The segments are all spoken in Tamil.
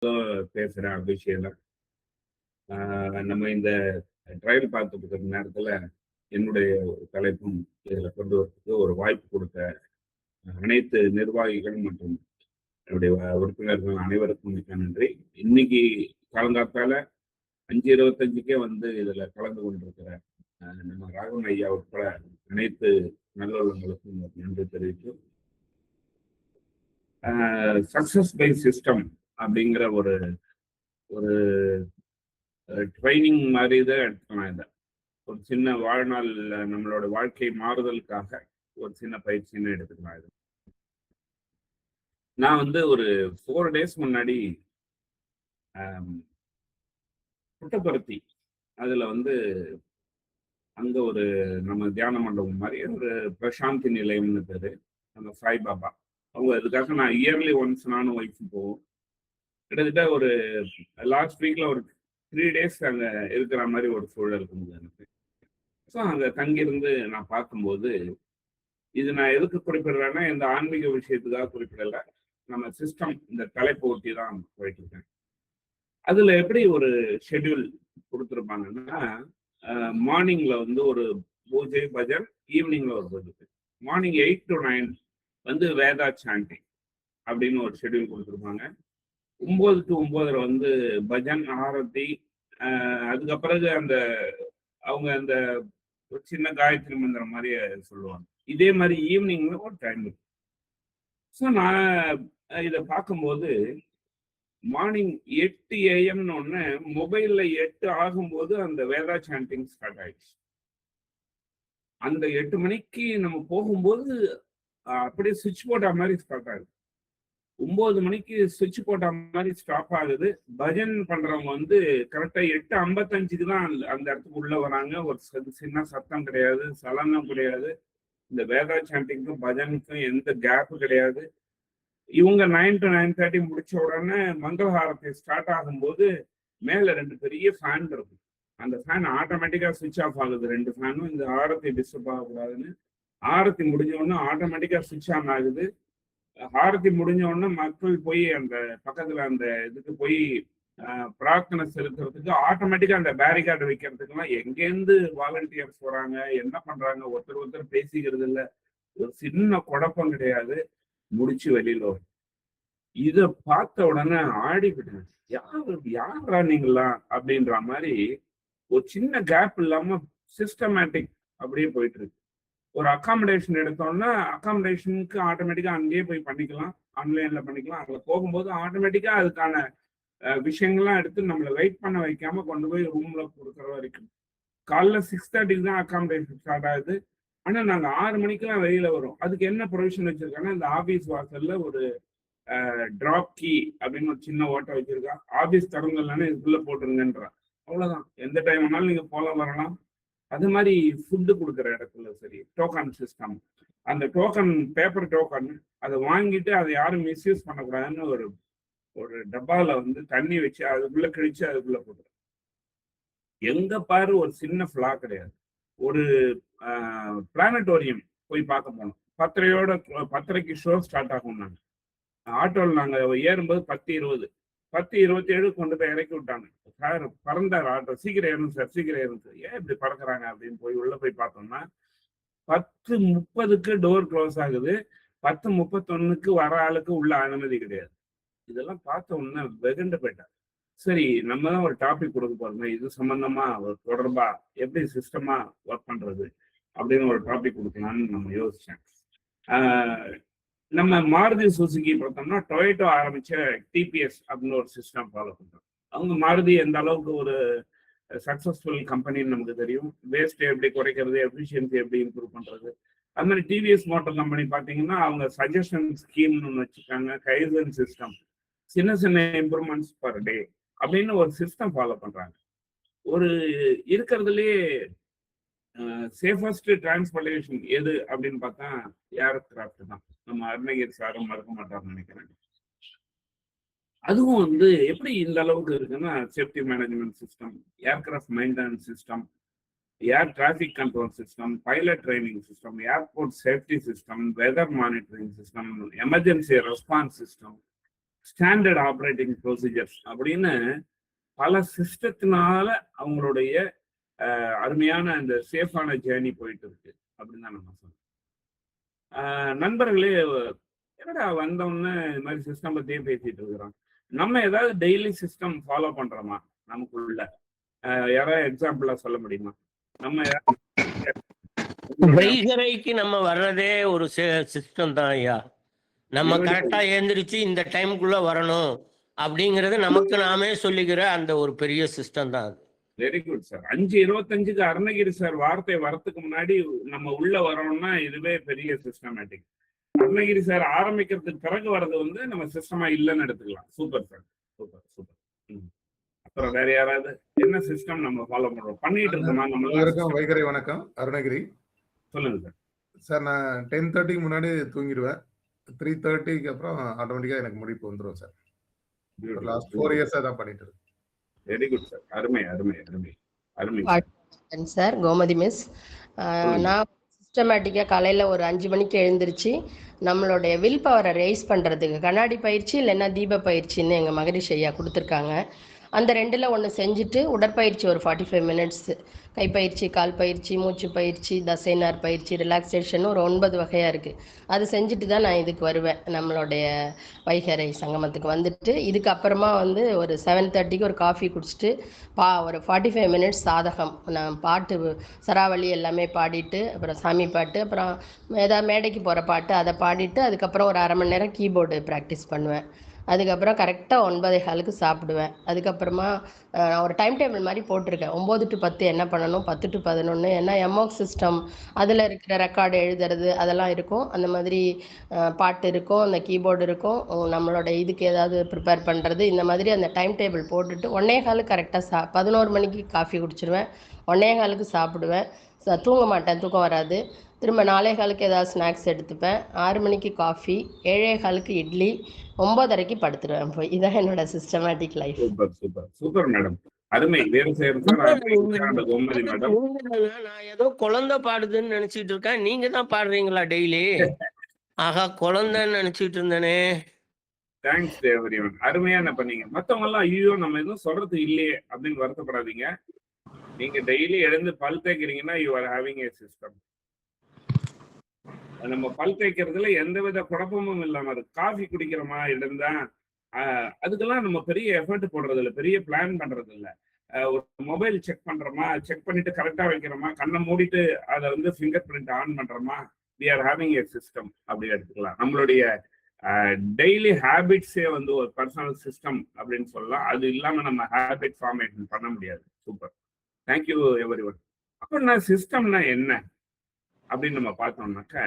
பேசுறேன் அபிஷேகம். நம்ம இந்த ட்ரையல் பார்த்துட்டு இருக்கிற நேரத்துல என்னுடைய தலைப்பும் இதுல கொண்டு வரதுக்கு ஒரு வாய்ப்பு கொடுத்த அனைத்து நிர்வாகிகள் மற்றும் என்னுடைய உறுப்பினர்கள் அனைவருக்கும் மிக்க நன்றி. இன்னைக்கு காலங்காத்தால 5:25க்கே வந்து இதுல கலந்து கொண்டிருக்கிற நம்ம ராகவன் ஐயா உட்பட அனைத்து நல்லுள்ளங்களுக்கும் நன்றி தெரிவித்து, சக்சஸ் பை சிஸ்டம் அப்படிங்கிற ஒரு ஒரு ட்ரைனிங் மாதிரி தான் எடுத்துக்கலாம். இதை ஒரு சின்ன வாழ்நாள் நம்மளோட வாழ்க்கை மாறுதலுக்காக ஒரு சின்ன பயிற்சின்னு எடுத்துக்கலாம். இது நான் வந்து ஒரு 4 days முன்னாடி புட்டபர்த்தி அதுல வந்து அங்க ஒரு நம்ம தியான மண்டபம் மாதிரி ஒரு பிரசாந்தி நிலையம்னு பேரு, நம்ம சாய்பாபா அவங்க. இதுக்காக நான் இயர்லி ஒன்ஸ் நானும் ஒய்ஃப் போவோம். கிட்டத்தட்ட ஒரு லாஸ்ட் வீக்ல ஒரு 3 days அங்க இருக்கிற மாதிரி ஒரு சூழல் இருந்தது எனக்கு. ஸோ அங்க தங்கியிருந்து நான் பார்க்கும்போது, இது நான் எதுக்கு குறிப்பிடுறேன்னா இந்த ஆன்மீக விஷயத்துக்காக குறிப்பிடல, நம்ம சிஸ்டம் இந்த தலைப்பு ஒட்டி தான் போயிட்டு இருக்கேன். அதுல எப்படி ஒரு ஷெட்யூல் கொடுத்துருப்பாங்கன்னா, மார்னிங்ல வந்து ஒரு பூஜை பஜன், ஈவினிங்ல ஒரு பஜன். மார்னிங் 8 to 9 வந்து வேதா சாண்டிங் அப்படின்னு ஒரு ஷெட்யூல் கொடுத்துருப்பாங்க. 9 to 9:30 வந்து பஜன், ஆரத்தி. அதுக்கப்புறம் அந்த அவங்க அந்த ஒரு சின்ன காயத்ரி மந்திரம் மாதிரி சொல்லுவாங்க. இதே மாதிரி ஈவினிங்ல ஒரு டைம் இருக்கு. ஸோ நான் இதை பார்க்கும்போது மார்னிங் 8 AM ஒன்று மொபைல்ல 8 ஆகும்போது அந்த வேதா சாண்டிங் ஸ்டார்ட் ஆயிடுச்சு. அந்த 8 மணிக்கு நம்ம போகும்போது அப்படியே சுவிட்ச் போட்ட மாதிரி ஸ்டார்ட் ஆகுது. 9 மணிக்கு சுவிட்ச் போட்ட மாதிரி ஸ்டாப் ஆகுது. பஜன் பண்றவங்க வந்து கரெக்டா 8:55க்கு தான் அந்த இடத்துக்கு உள்ள வராங்க. ஒரு சின்ன சத்தம் கிடையாது, சலனம் கிடையாது. இந்த வேதா சாண்டிங்க்கும் பஜனுக்கும் எந்த கேப்பு கிடையாது. இவங்க 9 to 9:30 முடிச்ச உடனே மங்களஹாரத்தை ஸ்டார்ட் ஆகும்போது மேல 2 பெரிய ஃபேன் இருக்கும். அந்த ஃபேன் ஆட்டோமேட்டிக்கா சுவிட்ச் ஆஃப் ஆகுது. 2 ஃபேனும் இந்த ஆரத்தி டிஸ்டர்ப் ஆகக்கூடாதுன்னு. ஆரத்தி முடிஞ்ச உடனே ஆட்டோமேட்டிக்கா சுவிட்ச் ஆன் ஆகுது. ஆரத்தி முடிஞ்ச உடனே மக்கள் போய் அந்த பக்கத்துல அந்த இதுக்கு போய் பிரார்த்தனை செலுத்துறதுக்கு ஆட்டோமேட்டிக்கா அந்த பேரிகார்டு வைக்கிறதுக்குலாம் எங்கேருந்து வாலண்டியர்ஸ் வராங்க, என்ன பண்றாங்க, ஒருத்தர் பேசிக்கிறது இல்லை, ஒரு சின்ன குழப்பம் கிடையாது. முடிச்சு வெளியில வரும். இத பார்த்த உடனே ஆடிவிடுங்க, யாரா நீங்களா அப்படின்ற மாதிரி. ஒரு சின்ன கேப் இல்லாம சிஸ்டமேட்டிக் அப்படியே போயிட்டு இருக்கு. ஒரு அகாமடேஷன் எடுத்தோம்னா அகாமடேஷனுக்கு ஆட்டோமேட்டிக்கா அங்கேயே போய் பண்ணிக்கலாம், ஆன்லைன்ல பண்ணிக்கலாம். அதுல போகும்போது ஆட்டோமேட்டிக்கா அதுக்கான விஷயங்கள்லாம் எடுத்து நம்மளை வெயிட் பண்ண வைக்காம கொண்டு போய் ரூம்ல கொடுக்குற வரைக்கும். காலைல 6:30க்கு தான் அகாமடேஷன் ஸ்டார்ட் ஆகுது. ஆனா நாங்க 6 மணிக்கெல்லாம் வெளியில வரும். அதுக்கு என்ன ப்ரொவிஷன் வச்சிருக்காங்கன்னா, இந்த ஆபீஸ் வாசல்ல ஒரு டிராப் கீ அப்படின்னு ஒரு சின்ன ஓட்டை வச்சிருக்கா. ஆபீஸ் திறந்தலன்னு இதுக்குள்ள போட்டுருங்கன்றான். அவ்வளவுதான். எந்த டைம் வேணாலும் நீங்க போல வரலாம். அது மாதிரி ஃபுட்டு கொடுக்குற இடத்துல சரி, டோக்கன் சிஸ்டம். அந்த டோக்கன் பேப்பர் டோக்கன் அதை வாங்கிட்டு அதை யாரும் மிஸ்யூஸ் பண்ணக்கூடாதுன்னு ஒரு ஒரு டப்பாவில் வந்து தண்ணி வச்சு அதுக்குள்ள கிழிச்சு அதுக்குள்ள போட்டுரு. எங்க பாரு ஒரு சின்ன ஃபிளா கிடையாது. ஒரு பிளானட்டோரியம் போய் பார்க்க போனோம். 10:30க்கு ஷோ ஸ்டார்ட் ஆகும். நாங்கள் ஆட்டோவில் நாங்கள் ஏறும்போது 10:20 10:27 கொண்டு போய் இறக்கி விட்டாங்க. சார் பறந்தார் ஆட்டோ, சீக்கிரம் ஏறும் சார், சீக்கிரம் ஏறும் சார். ஏன் இப்படி பறக்குறாங்க அப்படின்னு போய் உள்ள போய் பார்த்தோம்னா 10:30க்கு டோர் க்ளோஸ் ஆகுது. 10:31க்கு வர ஆளுக்கு உள்ள அனுமதி கிடையாது. இதெல்லாம் பார்த்த உடனே வெகுண்டு போயிட்டார். சரி, நம்ம தான் ஒரு டாபிக் கொடுக்க போறோம், இது சம்பந்தமா ஒரு தொடர்பா எப்படி சிஸ்டமா ஒர்க் பண்றது அப்படின்னு ஒரு டாபிக் கொடுக்கலாம்னு நம்ம யோசிச்சேன். நம்ம மாருதி சுசுகி பார்த்தோம்னா டொயோட்டோ ஆரம்பிச்ச டிபிஎஸ் அப்படின்னு ஒரு சிஸ்டம் ஃபாலோ பண்றோம். அவங்க மாருதி எந்த அளவுக்கு ஒரு சக்சஸ்ஃபுல் கம்பெனின்னு நமக்கு தெரியும். வேஸ்ட் எப்படி குறைக்கிறது, எஃபிஷியன்சி எப்படி இம்ப்ரூவ் பண்றது. அது மாதிரி டிவிஎஸ் மோட்டார் கம்பெனி பார்த்தீங்கன்னா அவங்க சஜஷன் ஸ்கீம்னு ஒன்று வச்சுருக்காங்க, கைசன் சிஸ்டம், சின்ன சின்ன இம்ப்ரூவ்மெண்ட்ஸ் பர் டே அப்படின்னு ஒரு சிஸ்டம் ஃபாலோ பண்றாங்க. ஒரு இருக்கிறதுலேயே சேஃபஸ்ட் டிரான்ஸ்போர்டேஷன் எது அப்படின்னு பார்த்தா ஏர்கிராஃப்ட் தான். நம்ம அருணகிரி சாரும் மறக்க மாட்டார்னு நினைக்கிறேன். அதுவும் வந்து எப்படி இந்த அளவுக்கு இருக்குன்னா, safety management system, aircraft maintenance system, air traffic control system, pilot training system, airport safety system, weather monitoring system, emergency response system, standard operating procedures அப்படின்னு பல சிஸ்டத்தினால அவங்களுடைய அருமையான அந்த சேஃபான ஜேர்னி போயிட்டு இருக்கு அப்படின்னு தான் நம்ம சொல்றோம். நண்பர்களே, என்னடா வந்தோடனே இது மாதிரி சிஸ்டம் பத்தியே பேசிட்டு இருக்கிறோம். நம்ம ஏதாவது டெய்லி சிஸ்டம் ஃபாலோ பண்றோமா நமக்குள்ள? யாராவது எக்ஸாம்பிளா சொல்ல முடியுமா? நம்ம வைகரைக்கு நம்ம வர்றதே ஒரு சிஸ்டம் தான் ஐயா. நம்ம கரெக்டா எழுந்திரிச்சு இந்த டைமுக்குள்ள வரணும் அப்படிங்கறது நமக்கு நாமே சொல்லிக்கிற அந்த ஒரு பெரிய சிஸ்டம் தான் அது. Very good sir. 5:25க்கு அருணகிரி சார் வார்த்தை வரத்துக்கு முன்னாடி நம்ம உள்ள வரோம்னா இதுவே பெரிய சிஸ்டமேட்டிக். அருணகிரி சார் ஆரம்பிக்கிறதுக்கு பிறகு வர்றது வந்து நம்ம சிஸ்டமா இல்லைன்னு எடுத்துக்கலாம். Super sir, super super. அப்புறம் வேற யாராவது என்ன சிஸ்டம் நம்ம ஃபாலோ பண்றோம் பண்ணிட்டு இருக்கோமா? நம்ம வைகரை வணக்கம். அருணகிரி சொல்லுங்க சார். சார், நான் 10:30க்கு முன்னாடி தூங்கிடுவேன். 3:30க்கு அப்புறம் ஆட்டோமேட்டிக்கா எனக்கு முடிப்பு வந்துடும் சார். லாஸ்ட் 4 இயர்ஸா தான் பண்ணிட்டு இருக்கேன். Very good sir. அருமை அருமை அருமை அருமை சார். கோமதி மிஸ், நான் சிஸ்டமேட்டிக்காக காலையில் ஒரு 5 மணிக்கு எழுந்திருச்சு நம்மளுடைய வில் பவரை ரைஸ் பண்ணுறதுக்கு கண்ணாடி பயிற்சி இல்லைன்னா தீப பயிற்சின்னு எங்கள் மகரிஷ் ஐயா கொடுத்துருக்காங்க. அந்த 2ல் ஒன்று செஞ்சுட்டு உடற்பயிற்சி ஒரு 45 மினிட்ஸ், கைப்பயிற்சி, கால் பயிற்சி, மூச்சு பயிற்சி, தசைநார் பயிற்சி, ரிலாக்ஸேஷன் ஒரு 9 வகையாக இருக்குது. அது செஞ்சுட்டு தான் நான் இதுக்கு வருவேன், நம்மளுடைய வைகரை சங்கமத்துக்கு வந்துட்டு. இதுக்கப்புறமா வந்து ஒரு 7:30க்கு ஒரு காஃபி குடிச்சிட்டு ஒரு 45 மினிட்ஸ் சாதகம், நான் பாட்டு சராவளி எல்லாமே பாடிட்டு, அப்புறம் சாமி பாட்டு, அப்புறம் ஏதாவது மேடைக்கு போகிற பாட்டு அதை பாடிட்டு, அதுக்கப்புறம் ஒரு 1/2 மணி நேரம் கீபோர்டு ப்ராக்டிஸ் பண்ணுவேன். அதுக்கப்புறம் கரெக்டாக 9:15க்கு சாப்பிடுவேன். அதுக்கப்புறமா நான் ஒரு டைம் டேபிள் மாதிரி போட்டிருக்கேன். 9 to 10 என்ன பண்ணணும், 10 to 11. ஏன்னா எம்ஓக் சிஸ்டம் அதில் இருக்கிற ரெக்கார்டு எழுதுறது அதெல்லாம் இருக்கும். அந்த மாதிரி பாட்டு இருக்கும், அந்த கீபோர்டு இருக்கும், நம்மளோட இதுக்கு ஏதாவது ப்ரிப்பேர் பண்ணுறது, இந்த மாதிரி அந்த டைம் டேபிள் போட்டுட்டு 1:15க்கு கரெக்டாக 11 மணிக்கு காஃபி குடிச்சிடுவேன். 1:15க்கு சாப்பிடுவேன். தூங்க மாட்டேன், தூக்கம் வராது. திரும்ப 4:15க்கு ஏதாவது ஸ்நாக்ஸ் எடுத்துப்பேன். 6 மணிக்கு காஃபி, 7:15க்கு இட்லி, 9:30க்கு படுத்துருவேன் போய். இதான் என்னோட systematic life. Super super super madam. அருமை. நான் ஏதோ குழந்தை பாடுதுன்னு நினைச்சிட்டு இருக்கேன், நீங்க தான் பாடுறீங்களா டெய்லி? ஆகா, குழந்தைன்னு நினைச்சிட்டு இருந்தேனே. தேங்க்ஸ் தேவரியவன். அருமையா என்ன பண்ணீங்க. மத்தவங்க எல்லாம் ஐயோ நம்ம எதுவும் சொல்றது இல்லையே அப்படின்னு வருத்தப்படாதீங்க. நீங்க டெய்லி எழுந்து பல் தேய்க்கிறீங்கன்னா you are having a system. நம்ம பல் தேய்க்கிறதுல எந்தவித குழப்பமும் இல்லாம இருக்கு. காஃபி குடிக்கிறோமா இருந்தா அதுக்கெல்லாம் நம்ம பெரிய எஃபர்ட் போடுறது இல்லை, பெரிய பிளான் பண்றது இல்லை. ஒரு மொபைல் செக் பண்றோமா, செக் பண்ணிட்டு கரெக்டா வைக்கிறோமா, கண்ணை மூடிட்டு அதை வந்து ஃபிங்கர் பிரிண்ட் ஆன் பண்றோமா, we are having a system அப்படி எடுத்துக்கலாம். நம்மளுடைய டெய்லி ஹேபிட்ஸே வந்து ஒரு பர்சனல் சிஸ்டம் அப்படின்னு சொல்லலாம். அது இல்லாம நம்ம ஹேபிட் ஃபார்மேஷன் பண்ண முடியாது. Super, thank you everyone. அப்படின்னா சிஸ்டம்னா என்ன அப்படின்னு நம்ம பார்த்தோம்னாக்க,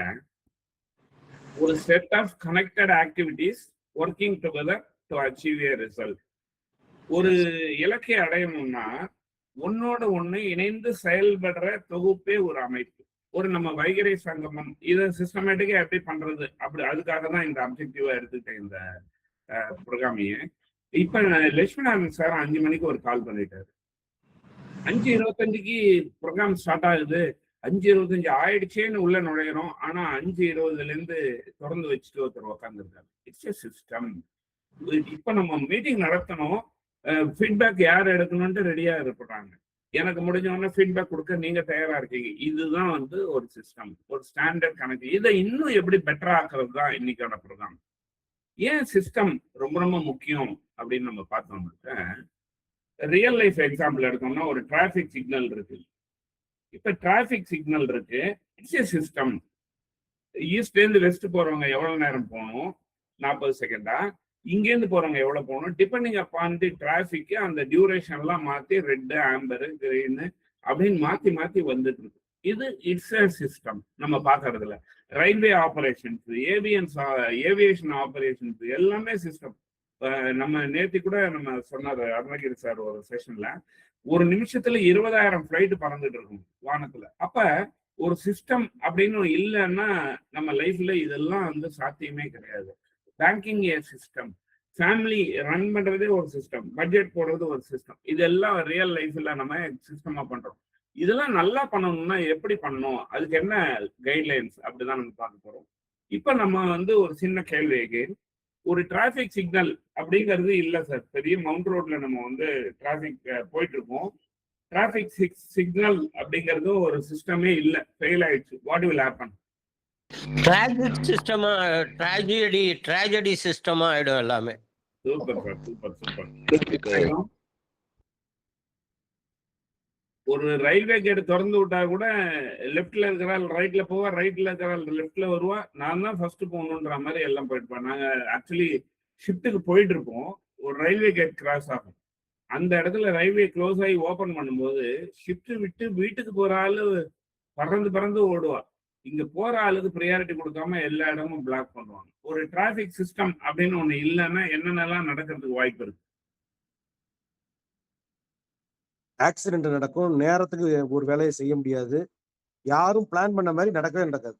ஒரு set of connected activities working together to achieve a result. ஒரு இலக்கை அடையணும்னா ஒன்னோட ஒண்ணு இணைந்து செயல்படுற தொகுப்பே ஒரு அமைப்பு. ஒரு நம்ம வைகரை சங்கமம் இதை சிஸ்டமேட்டிக்கா எப்படி பண்றது அப்படி, அதுக்காக தான் இந்த அப்ஜெக்டிவா எடுத்துக்கிட்டேன் இந்த ப்ரோக்ராமையே. இப்ப லட்சுமணன் சார் 5 மணிக்கு ஒரு கால் பண்ணிட்டாரு. 5:25க்கு ப்ரோக்ராம் ஸ்டார்ட் ஆகுது, 5:25 ஆயிடுச்சேன்னு உள்ள நுழையிறோம். ஆனா 5:20லேருந்து திறந்து வச்சுட்டு ஒருத்தர் உட்காந்துருக்காரு. It's a system. இப்ப நம்ம மீட்டிங் நடத்தணும், ஃபீட்பேக் யார் எடுக்கணும்ட்டு ரெடியா இருப்பாங்க. எனக்கு முடிஞ்சவொடனே ஃபீட்பேக் கொடுக்க நீங்க தயாரா இருக்கீங்க. இதுதான் வந்து ஒரு சிஸ்டம், ஒரு ஸ்டாண்டர்ட் கணக்கு. இதை இன்னும் எப்படி பெட்டரா ஆக்குறது தான் இன்னைக்கான ப்ரோக்ராம். ஏன் சிஸ்டம் ரொம்ப ரொம்ப முக்கியம் அப்படின்னு நம்ம பார்த்தோம்னாக்க, ரியல் லைஃப் எக்ஸாம்பிள் எடுத்தோம்னா ஒரு டிராஃபிக் சிக்னல் இருக்கு. இப்ப டிராபிக் சிக்னல் இருக்கு, இட்ஸ் ஏ சிஸ்டம். ஈஸ்ட்லேருந்து வெஸ்ட் போறவங்க எவ்வளவு நேரம் போகணும், 40 செகண்டா. இங்கேருந்து போறவங்க எவ்வளவு போகணும், டிபெண்டிங் அப்பான் தி டிராபிக் அந்த டியூரேஷன் எல்லாம் மாத்தி ரெட், ஆம்பர், கிரீன் அப்படின்னு மாத்தி மாத்தி வந்துட்டு இருக்கு. இது இட்ஸ் ஏ சிஸ்டம். நம்ம பாக்குறதுல ரயில்வே ஆபரேஷன்ஸ், ஏவியேஷன் ஆபரேஷன்ஸ் எல்லாமே சிஸ்டம். நம்ம நேத்தி கூட நம்ம சொன்னார் அருணகிரி சார் ஒரு செஷன்ல, ஒரு நிமிஷத்துல 20,000 ஃபிளைட் பறந்துட்டு இருக்கும் வானத்துல. அப்ப ஒரு சிஸ்டம் அப்படின்னு இல்லைன்னா நம்ம லைஃப்ல இதெல்லாம் வந்து சாத்தியமே கிடையாது. பேங்கிங் ஏ சிஸ்டம், ஃபேமிலி ரன் பண்றதே ஒரு சிஸ்டம், பட்ஜெட் போடுறது ஒரு சிஸ்டம். இதெல்லாம் ரியல் லைஃப்ல நம்ம சிஸ்டமா பண்றோம். இதெல்லாம் நல்லா பண்ணணும்னா எப்படி பண்ணணும், அதுக்கு என்ன கைட்லைன்ஸ் அப்படிதான் நம்ம பார்க்க போறோம். இப்ப நம்ம வந்து ஒரு சின்ன கேள்வி, ஒரு டிராஃபிக் சிக்னல் அப்படிங்கிறது இல்லை சார். பெரிய மவுண்ட் ரோட்ல நம்ம வந்து டிராஃபிக் போயிட்டு இருக்கோம். டிராஃபிக் சிக்னல் அப்படிங்கிறது ஒரு சிஸ்டமே இல்லை, ஃபெயில் ஆயிடுச்சு. What will happen? ட்ராஜடி சிஸ்டமா ஆயிடும் எல்லாமே. Super sir, super super. ஒரு ரயில்வே கேட் திறந்து விட்டா கூட லெஃப்ட்ல இருக்கிறாள் ரைட்ல போவா, ரைட்ல இருக்கிறாள் லெஃப்ட்ல வருவா. நான் தான் ஃபர்ஸ்ட் போகணுன்ற மாதிரி எல்லாம் போயிட்டு நாங்க ஆக்சுவலி ஷிஃப்ட்டுக்கு போயிட்டு இருப்போம். ஒரு ரயில்வே கேட் கிராஸ் ஆகும். அந்த இடத்துல ரயில்வே க்ளோஸ் ஆகி ஓபன் பண்ணும்போது ஷிஃப்ட் விட்டு வீட்டுக்கு போற ஆளு பறந்து பறந்து ஓடுவா. இங்க போற ஆளுக்கு ப்ரியாரிட்டி கொடுக்காம எல்லா இடமும் பிளாக் பண்ணுவாங்க. ஒரு டிராபிக் சிஸ்டம் அப்படின்னு ஒண்ணு இல்லைன்னா என்னென்னலாம் நடக்கிறதுக்கு வாய்ப்பு இருக்கு? ஆக்சிடென்ட் நடக்கும், நேரத்துக்கு ஒரு வேலையை செய்ய முடியாது, யாரும் பிளான் பண்ண மாதிரி நடக்கவே நடக்காது.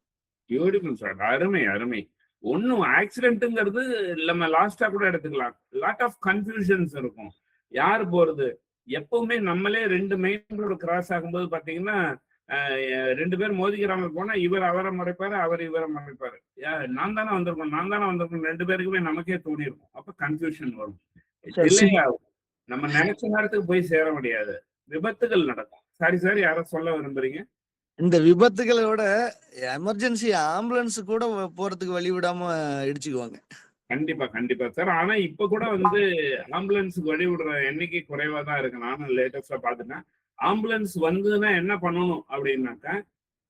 பியூட்டிஃபுல் சார், அருமை அருமை. ஒன்னும் ஆக்சிடென்ட்ங்கிறது நம்ம லாஸ்டா கூட எடுத்துக்கலாம். லாட் ஆஃப் கன்ஃபியூஷன்ஸ் இருக்கும். யார் போறது? எப்பவுமே நம்மளே 2 மெயின் ரோடு கிராஸ் ஆகும்போது பாத்தீங்கன்னா 2 பேர் மோதிக்கிறாங்க போனா இவர் அவரை மறைப்பாரு, அவர் இவரை மறைப்பாரு. நான் தானே வந்திருக்கோம் 2 பேருக்குமே நமக்கே தோணி இருக்கும். அப்ப கன்ஃபியூஷன் வரும், டிலே ஆகும். நம்ம நினைச்ச நேரத்துக்கு போய் சேர முடியாது, விபத்துகள் நடக்கும். சாரி சார், யார சொல்ல விரும்புறீங்க? இந்த விபத்துகளோட எமர்ஜென்சி ஆம்புலன்ஸ் கூட போறதுக்கு வழி விடாம இடிச்சுக்குவாங்க. கண்டிப்பா கண்டிப்பா சார். ஆனா இப்ப கூட வந்து ஆம்புலன்ஸுக்கு வழி விடுற எண்ணிக்கை குறைவா தான் இருக்கு. நானும் லேட்டஸ்டா பாத்துட்டேன். ஆம்புலன்ஸ் வந்ததுன்னா என்ன பண்ணணும் அப்படின்னாக்கா,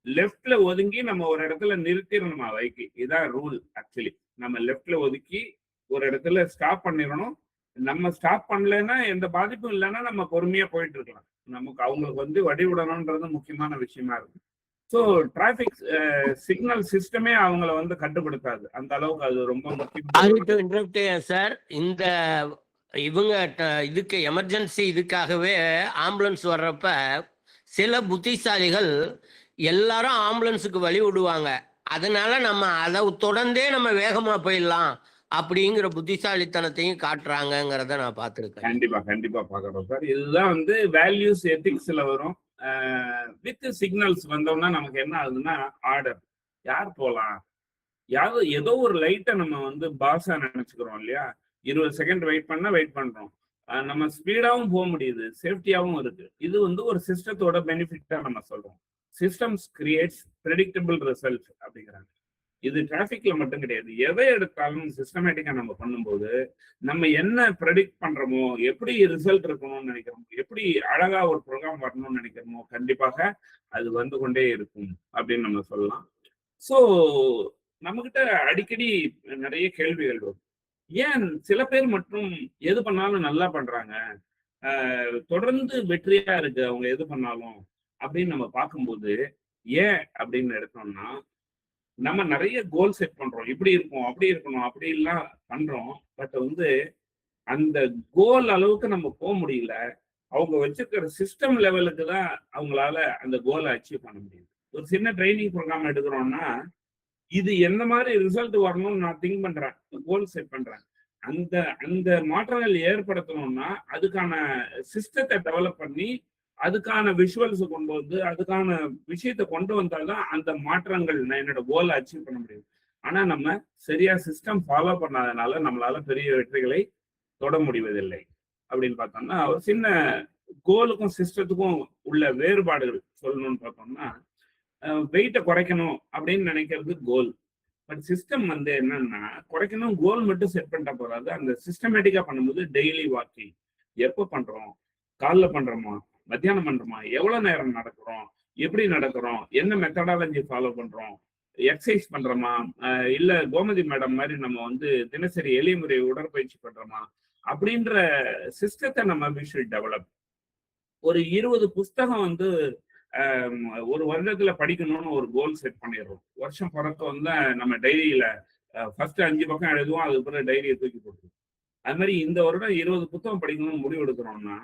லெஃப்ட்ல ஒதுங்கி நம்ம ஒரு இடத்துல நிறுத்திடணுமா வைக்கி. இதான் ரூல். ஆக்சுவலி நம்ம லெஃப்ட்ல ஒதுக்கி ஒரு இடத்துல ஸ்டாப் பண்ணிடணும். நம்ம ஸ்டாப் பண்ணலன்னா எந்த பாதிப்பும் இல்லைன்னா நம்ம பொறுமையா போயிட்டு இருக்கலாம். நமக்கு அவங்களுக்கு வந்து வழி விடணும்ன்றது முக்கியமான விஷயமா இருக்கு. ஸோ டிராபிக் சிக்னல் சிஸ்டமே அவங்கள வந்து கட்டுப்படுத்தாது. அந்த அளவுக்கு அது ரொம்ப முக்கியம் சார். இந்த இவங்க இதுக்கு எமர்ஜென்சி இதுக்காகவே ஆம்புலன்ஸ் வர்றப்ப சில புத்திசாலிகள் எல்லாரும் ஆம்புலன்ஸுக்கு வழி விடுவாங்க. அதனால நம்ம அதை தொடர்ந்தே நம்ம வேகமா போயிடலாம் அப்படிங்கிற புத்திசாலித்தனத்தையும் காட்டுறாங்கிறத நான் பார்த்துருக்கேன். கண்டிப்பா கண்டிப்பா பாக்குறோம் சார். இதுதான் வந்து வேல்யூஸ் எத்திக்ஸ்ல வரும். வித் சிக்னல்ஸ் வந்தோம்னா நமக்கு என்ன ஆகுதுன்னா, ஆர்டர். யார் போலாம், யாரும் ஏதோ ஒரு லைட்டை நம்ம வந்து பாஸா நினைச்சுக்கிறோம் இல்லையா? 20 செகண்ட் வெயிட் பண்ணா வெயிட் பண்றோம். நம்ம ஸ்பீடாவும் போக முடியுது, சேஃப்டியாவும் இருக்கு. இது வந்து ஒரு சிஸ்டத்தோட பெனிஃபிட்டா நம்ம சொல்றோம். சிஸ்டம்ஸ் கிரியேட்ஸ் ப்ரெடிக்டபிள் ரிசல்ட் அப்படிங்கிறாங்க. இது டிராபிக்ல மட்டும் கிடையாது, எதை எடுத்தாலும் சிஸ்டமேட்டிக்கா நம்ம பண்ணும்போது நம்ம என்ன ப்ரெடிக்ட் பண்றோமோ, எப்படி ரிசல்ட் இருக்கணும்னு நினைக்கிறோமோ, எப்படி அழகா ஒரு ப்ரோக்ராம் வரணும்னு நினைக்கிறோமோ, கண்டிப்பாக அது வந்து கொண்டே இருக்கும் அப்படின்னு நம்ம சொல்லலாம். ஸோ நம்மகிட்ட அடிக்கடி நிறைய கேள்விகள் வரும். ஏன் சில பேர் மட்டும் எது பண்ணாலும் நல்லா பண்றாங்க, தொடர்ந்து வெற்றியா இருக்கு அவங்க எது பண்ணாலும் அப்படின்னு நம்ம பார்க்கும்போது, ஏன் அப்படின்னு எடுத்தோம்னா, நம்ம நிறைய கோல் செட் பண்றோம். இப்படி இருக்கும், அப்படி இருக்கணும், அப்படி எல்லாம் பண்றோம். பட் வந்து அந்த கோல் அளவுக்கு நம்ம போக முடியல. அவங்க வச்சிருக்கிற சிஸ்டம் லெவலுக்கு தான் அவங்களால அந்த கோலை அச்சீவ் பண்ண முடியுது. ஒரு சின்ன ட்ரைனிங் ப்ரோக்ராம் எடுக்கிறோம்னா, இது எந்த மாதிரி ரிசல்ட் வரணும்னு நான் திங்க் பண்றேன், கோல் செட் பண்றேன். அந்த அந்த மாற்றங்கள் ஏற்படுத்தணும்னா அதுக்கான சிஸ்டத்தை டெவலப் பண்ணி அதுக்கான விஷுவல்ஸ் கொண்டு வந்து அதுக்கான விஷயத்தை கொண்டு வந்தால்தான் அந்த மாற்றங்கள் என்னோட கோலை அச்சீவ் பண்ண முடியும். ஆனா நம்ம சரியா சிஸ்டம் ஃபாலோ பண்ணாதனால நம்மளால பெரிய வெற்றிகளை தொட முடிவதில்லை. அப்படின்னு பார்த்தோம்னா, ஒரு சின்ன கோலுக்கும் சிஸ்டத்துக்கும் உள்ள வேறுபாடுகள் சொல்லணும்னு பார்த்தோம்னா, வெயிட்டை குறைக்கணும் அப்படின்னு நினைக்கிறது கோல். பட் சிஸ்டம் வந்து என்னன்னா, குறைக்கணும் கோல் மட்டும் செட் பண்ணிட்டா போறாது. அந்த சிஸ்டமேட்டிக்கா பண்ணும்போது டெய்லி வாக்கிங் எப்போ பண்றோம், காலைல பண்றோமா, மத்தியானம் பண்றோமா, எவ்வளவு நேரம் நடக்கிறோம், எப்படி நடக்கிறோம், என்ன மெத்தடாலஜி ஃபாலோ பண்றோம், எக்ஸசைஸ் பண்றோமா, இல்ல கோமதி மேடம் மாதிரி நம்ம வந்து தினசரி எளிய முறை உடற்பயிற்சி பண்றோமா அப்படின்ற சிஸ்டத்தை நம்ம விஷுவல் டெவலப். ஒரு 20 புஸ்தகம் வந்து ஒரு வருடத்துல படிக்கணும்னு ஒரு கோல் செட் பண்ணிடுறோம். வருஷம் பிறக்க வந்து நம்ம டைரியில ஃபர்ஸ்ட் 5 பக்கம் எழுதுவோம், அதுக்கப்புறம் டைரியை தூக்கி போட்டுருவோம். அது மாதிரி இந்த வருடம் 20 புத்தகம் படிக்கணும்னு முடிவு எடுக்கிறோம்னா,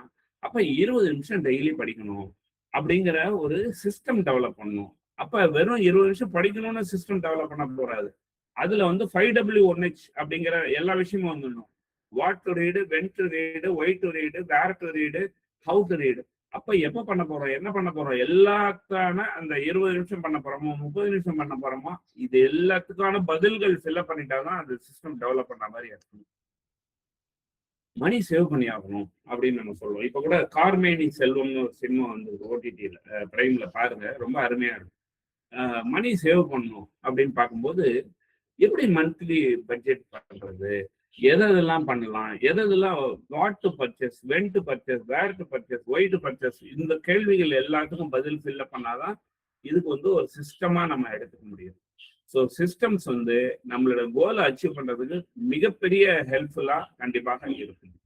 அப்ப 20 நிமிஷம் டெய்லி படிக்கணும் அப்படிங்கிற ஒரு சிஸ்டம் டெவலப் பண்ணணும். அப்ப வெறும் 20 நிமிஷம் படிக்கணும்னு சிஸ்டம் டெவலப் பண்ண போறாது. அதுல வந்து 5W1H அப்படிங்கிற எல்லா விஷயமும் வந்துடணும். What to read, when to read, why to read, where to read, how to read. அப்ப எப்ப பண்ண போறோம், என்ன பண்ண போறோம், எல்லாத்தான அந்த 20 நிமிஷம் பண்ண போறோமோ 30 நிமிஷம் பண்ண போறோமோ இது எல்லாத்துக்கான பதில்கள் ஃபில்அப் பண்ணிட்டாதான் அந்த சிஸ்டம் டெவலப் பண்ண மாதிரி இருக்கும். மணி சேவ் பண்ணி ஆகணும் அப்படின்னு நம்ம சொல்லுவோம். இப்ப கூட கார்மேனி செல்வம்னு ஒரு சினிமா வந்து ஓடிடியில பிரைம்ல பாருங்க, ரொம்ப அருமையா இருக்கும். மணி சேவ் பண்ணணும் அப்படின்னு பார்க்கும்போது எப்படி மந்த்லி பட்ஜெட் பண்றது, எதெல்லாம் பண்ணலாம், எதெல்லாம் what to purchase, when to purchase, where to purchase, why to purchase, இந்த கேள்விகள் எல்லாத்துக்கும் பதில் ஃபில்அப் பண்ணாதான் இதுக்கு வந்து ஒரு சிஸ்டமா நம்ம எடுத்துக்க முடியும். ஸோ சிஸ்டம்ஸ் வந்து நம்மளோட கோலை அச்சீவ் பண்றதுக்கு மிகப்பெரிய ஹெல்ப்ஃபுல்லா கண்டிப்பாக இருக்கும்.